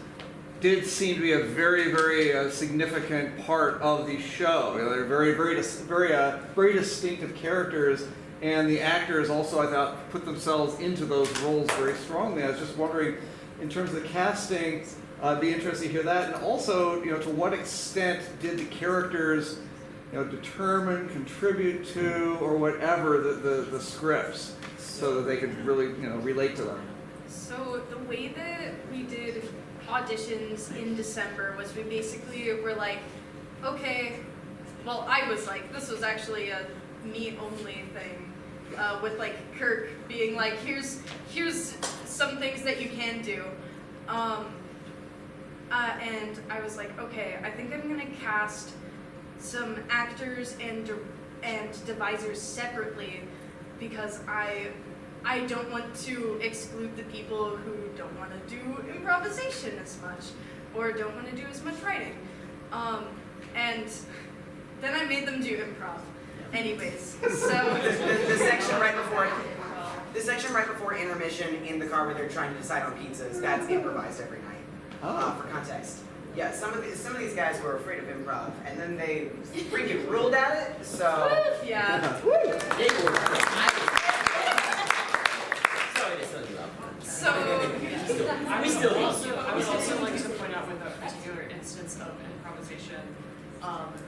did seem to be a very, very significant part of the show. You know, they're very distinctive characters, and the actors also, I thought, put themselves into those roles very strongly. I was just wondering, in terms of the casting, I'd be interested to hear that, and also, you know, to what extent did the characters, you know, determine, contribute to, or whatever the scripts, so that they could really, you know, relate to them. So the way that we did auditions in December was we basically were like, okay, well, I was like, this was actually a me-only thing, with like Kirk being like, here's some things that you can do. And I was like, okay, I think I'm gonna cast some actors and devisers separately because I don't want to exclude the people who don't want to do improvisation as much or don't want to do as much writing. And then I made them do improv. Anyways, so the section right before intermission in the car where they're trying to decide on pizzas, that's improvised every night. For context. Yeah, some of these guys were afraid of improv, and then they freaking ruled at it. So yeah. So I would also like to point out with a particular instance of improvisation,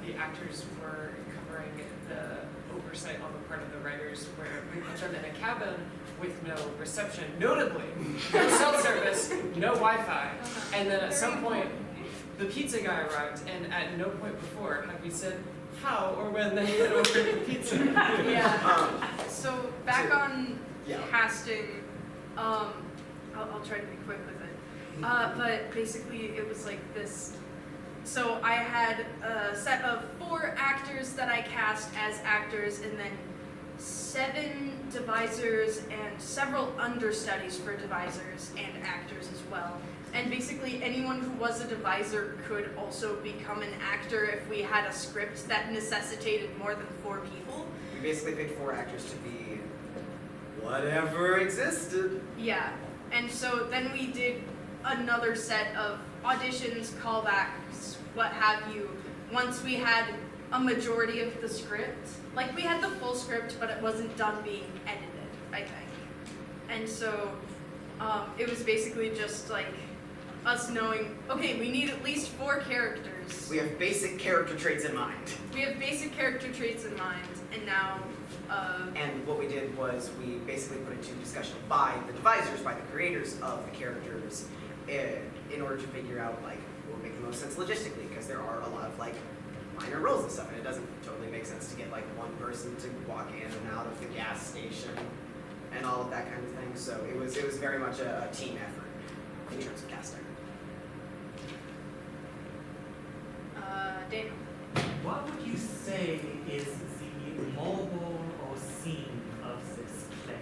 the actors were covering the oversight on the part of the writers, where we put them in a cabin with no reception, notably no cell service, no Wi-Fi, and then at some point the pizza guy arrived, and at no point before had we said how or when they had ordered the pizza. Yeah. So back on casting, I'll try to be quick with it. But basically it was like this. So I had a set of 4 actors that I cast as actors, and then 7 devisers and several understudies for devisers and actors as well. And basically anyone who was a deviser could also become an actor if we had a script that necessitated more than 4 people. we basically picked 4 actors to be whatever existed. Yeah, and so then we did another set of auditions, callbacks, what have you, once we had a majority of the script. Like, we had the full script, but it wasn't done being edited, I think. And so it was basically just like us knowing, okay, we need at least 4 characters. We have basic character traits in mind. We have basic character traits in mind, and now and what we did was we basically put it to discussion by the devisers, by the creators of the characters, in order to figure out like what would make the most sense logistically, because there are a lot of like minor roles and stuff, and it doesn't totally make sense to get like one person to walk in and out of the gas station and all of that kind of thing. So it was very much a team effort in terms of casting. Daniel. What would you say is the mobile or scene of this play?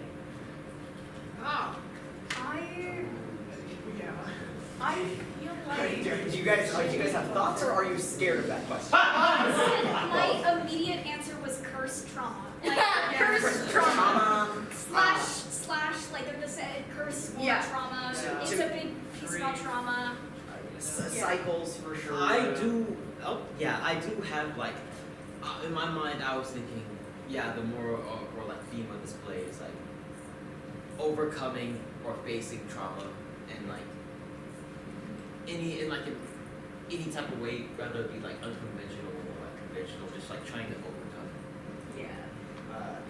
I feel like Do you guys have thoughts, or are you scared of that question? My immediate answer was curse trauma. Like, curse trauma. Slash, like I just said, curse or trauma. It's a big piece about trauma. Cycles for sure. I do have like, in my mind I was thinking, the moral or like theme of this play is like overcoming or facing trauma and like any type of way, whether it be like unconventional or like conventional, just like trying to overcome it.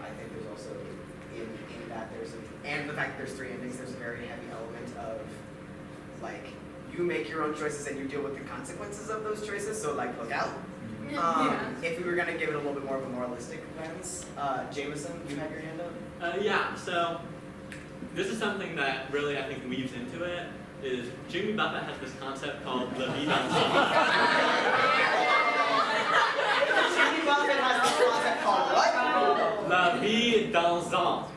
I think there's also in that and the fact that there's 3 endings, there's a very heavy element of like you make your own choices and you deal with the consequences of those choices. So like look out. If we were gonna give it a little bit more of a moralistic lens, Jameson, you had your hand up. So this is something that really I think weaves into it. Is Jimmy Buffett has this concept called the vie dansante. Jimmy Buffett has this concept called what? La vie dansante,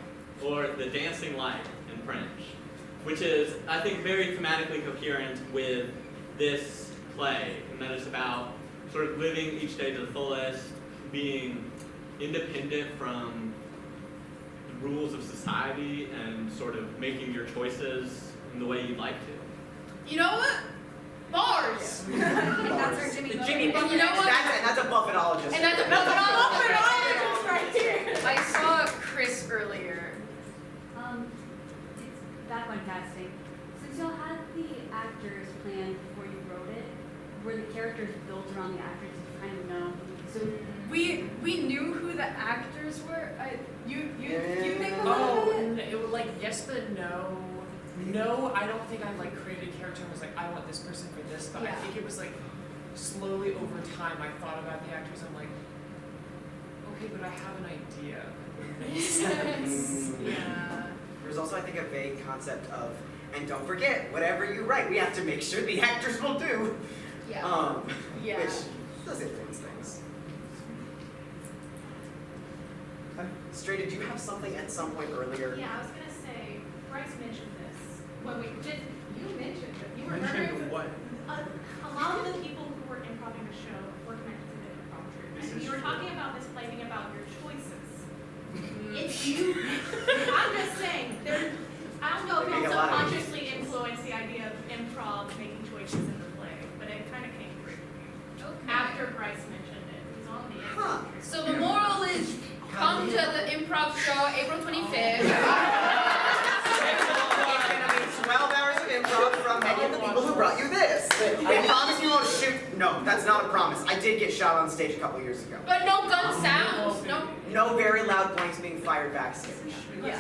or the dancing life in French, which is, I think, very thematically coherent with this play, and that is about sort of living each day to the fullest, being independent from the rules of society and sort of making your choices in the way you'd like to. You know what? Bars. That's our Jimmy. The Jimmy And you know what? That's a Buffetologist. And that's a Buffetologist right here. I saw Chris earlier. It's back on casting. Since y'all had the actors planned before you wrote it, were the characters built around the actors? Did you kind of know? So We knew who the actors were. You think about Oh, it? it was like yes but no. No, I don't think I like created a character and was like, I want this person for this, but I Yeah. think it was like slowly over time I thought about the actors. I'm like, okay, but I have an idea. Makes sense. Yeah. There's also, I think, a vague concept of, and don't forget, whatever you write, we have to make sure the actors will do. Yeah. Yeah. Which does influence things. Stray, did you have something at some point earlier? Yeah, I was gonna say, Bryce mentioned this when we did. You mentioned it. You remember? What? A lot of the people who were improving the show were connected to the improv troupe, and you were talking about this play being about your choices. If you, I'm just saying, I don't know if Making you a lot of subconsciously influenced the idea of improv making choices in the play, but it kind of came through after Bryce mentioned it. It was on the improv troupe. So the moral is, come to the improv show April 25th. It's gonna be 12 hours of improv from many of the people who brought you this. I promise you won't shoot. No, that's not a promise. I did get shot on stage a couple years ago. But no gun sounds. No very loud blanks being fired backstage. Yeah.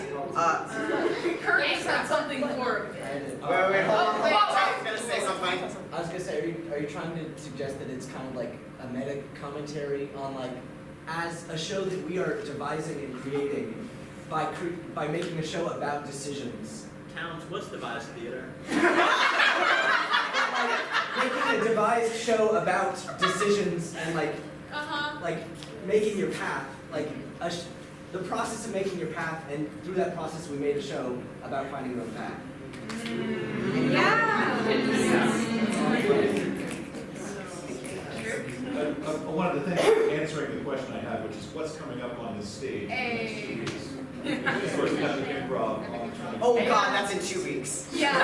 Kurt said something for it. Wait, hold on. I was gonna say something. I was gonna say, are you trying to suggest that it's kind of like a meta commentary on like, as a show that we are devising and creating by making a show about decisions? Towns, what's devised theater? Making a devised show about decisions and like making your path, like the process of making your path, and through that process we made a show about finding your own path. One of the things, answering the question I had, which is what's coming up on the stage in the next 2 weeks. Of course, we have the improv on 20. Oh God, that's in 2 weeks. Yeah.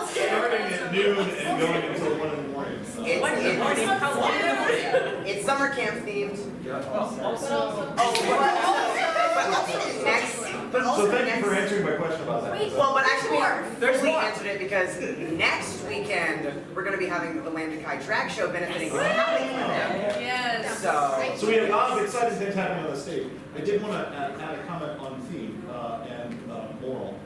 Starting at noon and going until 1 in the morning. So. It's summer camp themed. So thank you for answering my question about that. Well, but actually, we answered it because next weekend we're going to be having the Lambda Chi drag show benefiting the Cali Clinic. Yes. So we have a lot of exciting things happening on the stage. I did want to add a comment on theme and moral.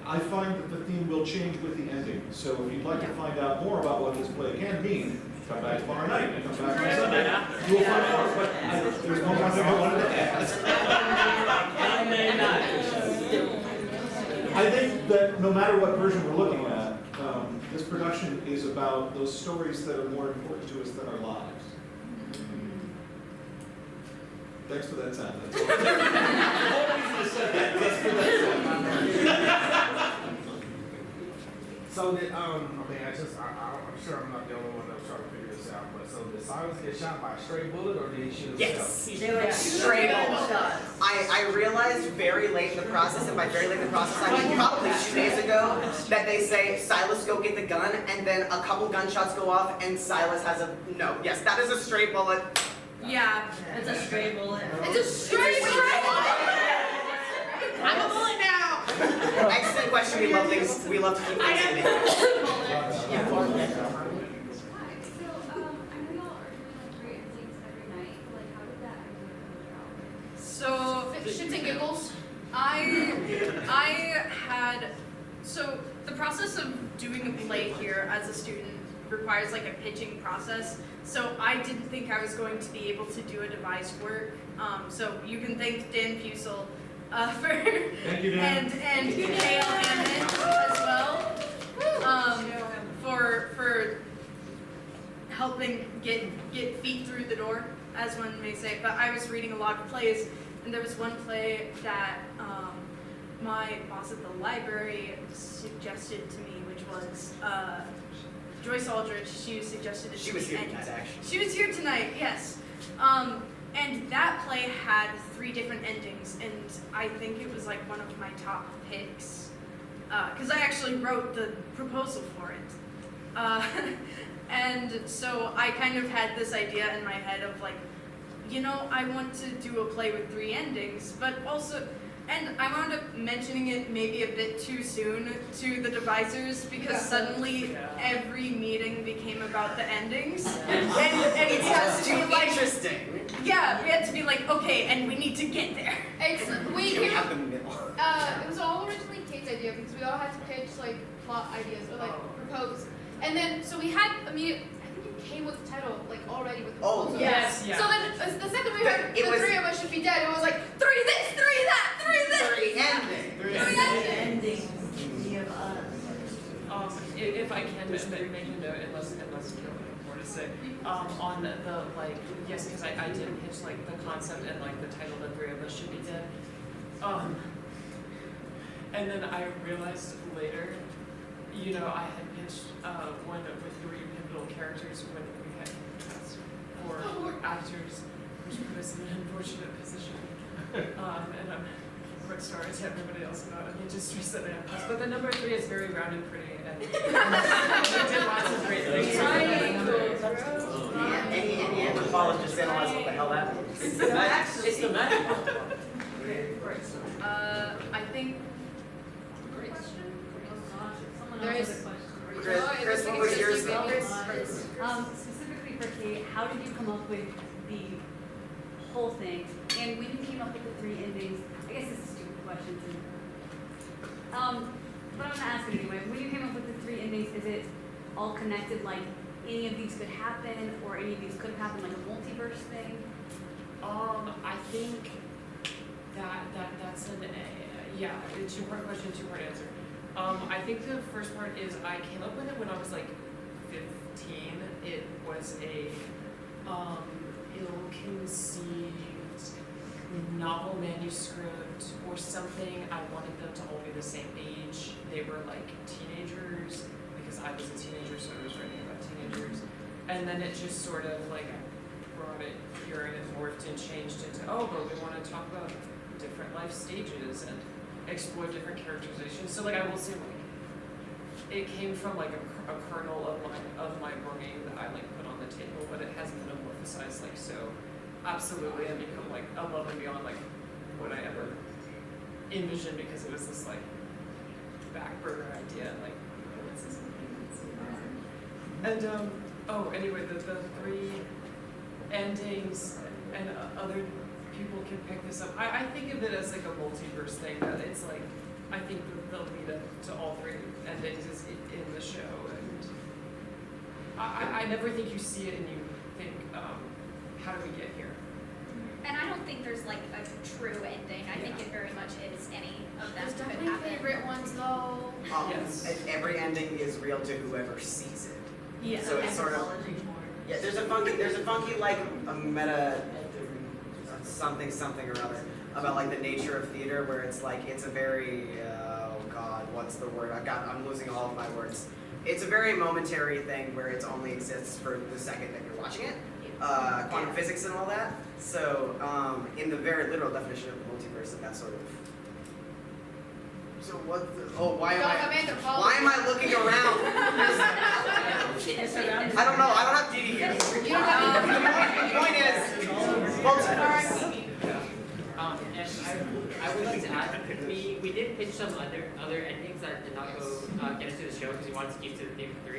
I find that the theme will change with the ending. So if you'd like to find out more about what this play can mean, come back tomorrow night and come back on Sunday. You will find out. But there's one more thing I wanted to add. I think that no matter what version we're looking at, this production is about those stories that are more important to us than our lives. Thanks for that sound. That's all. The whole reason I said that, just for that sound. So did I'm sure I'm not the only one that's trying to figure this out, but so did Silas get shot by a stray bullet or did he shoot himself? Yes, stray bullet. I realized very late in the process, and by very late in the process, I mean probably 2 days ago, that they say, Silas, go get the gun, and then a couple gunshots go off, and Silas has a, no, yes, that is a stray bullet. Yeah. It's a stray bullet. It's a stray bullet. I'm a bullet now! Excellent question, we love to keep things in it. So shits and giggles. So the process of doing a play here as a student requires like a pitching process. So I didn't think I was going to be able to do a devised work. So you can thank Dan Pusel for Thank you, Dan. and Kale Hammond as well for helping get feet through the door, as one may say. But I was reading a lot of plays, and there was one play that my boss at the library suggested to me, which was Joyce Aldrich. She suggested it. She was here tonight, actually. She was here tonight, yes. and that play had 3 different endings, and I think it was like one of my top picks, because I actually wrote the proposal for it. And so I kind of had this idea in my head of like, you know, I want to do a play with 3 endings, but also, and I wound up mentioning it maybe a bit too soon to the devisers because suddenly every meeting became about the endings. And it has to be like, interesting. yeah, we had to be like, okay, and we need to get there. We Can we came have up, the middle? it was all originally Cait's idea because we all had to pitch like plot ideas or like propose. And then, so we had immediate, I think it came with the title like already with the proposal. yes, yeah. So then the second we heard It the was- 3 of us should be dead, it was like 3 this, 3 that, 3 this. 3 ending. 3 endings. Endings. Give us. If I can just make a note, unless you have more to say, on the like, yes, because I did pitch like the concept and like the title, the 3 of us should be dead. And then I realized later, you know, I had pitched one with 3 pivotal characters when we had cast 4 actors, which put us in an unfortunate position. And I'm quite sorry to everybody else about it. It just stressed that I have class. But the number 3 is very round and pretty, and we did lots of great things. Any anthropologist just analyze what the hell that means. It's the magic. It's the magic. I think. There is. Chris, what was yours? Specifically for Cait, how did you come up with the whole thing? And when you came up with the 3 endings, I guess this is a stupid question too. But I'm gonna ask it anyway. When you came up with the 3 endings, is it all connected? Like any of these could happen, or any of these could have happened, like a multiverse thing? I think that's an yeah, a 2-part question, 2-part answer. I think the first part is I came up with it when I was like 15. It was a ill-conceived novel manuscript or something. I wanted them to all be the same age. They were like teenagers because I was a teenager, so I was writing about teenagers. And then it just sort of like brought it here and it morphed and changed into, oh, but we want to talk about different life stages and explore different characterizations. So like I will say like it came from like a kernel of my brain that I like put on the table, but it has metamorphosized like so absolutely and become like above and beyond like what I ever envisioned because it was this like back burner idea and like what's this and anyway the 3 endings and other people can pick this up. I think of it as like a multiverse thing that it's like I think the lead up to all 3 endings is in the show and I never think you see it and you think how do we get here? And I don't think there's like a true ending. I think it very much is any of them There's could definitely happen. favorite ones though. Yes. And every ending is real to whoever sees it. Yeah. So it's sort of there's a funky like a meta something or other about like the nature of theater where it's like it's a very oh god what's the word I'm losing all of my words. It's a very momentary thing where it only exists for the second that you're watching it. Quantum physics and all that. So in the very literal definition of the multiverse and that sort of. So what? Why am I looking around? I don't know. I don't have duty here. The point is, multiverse. And I would like to add, we did pitch some other endings that did not get us to the show because we wanted to keep to the theme of 3.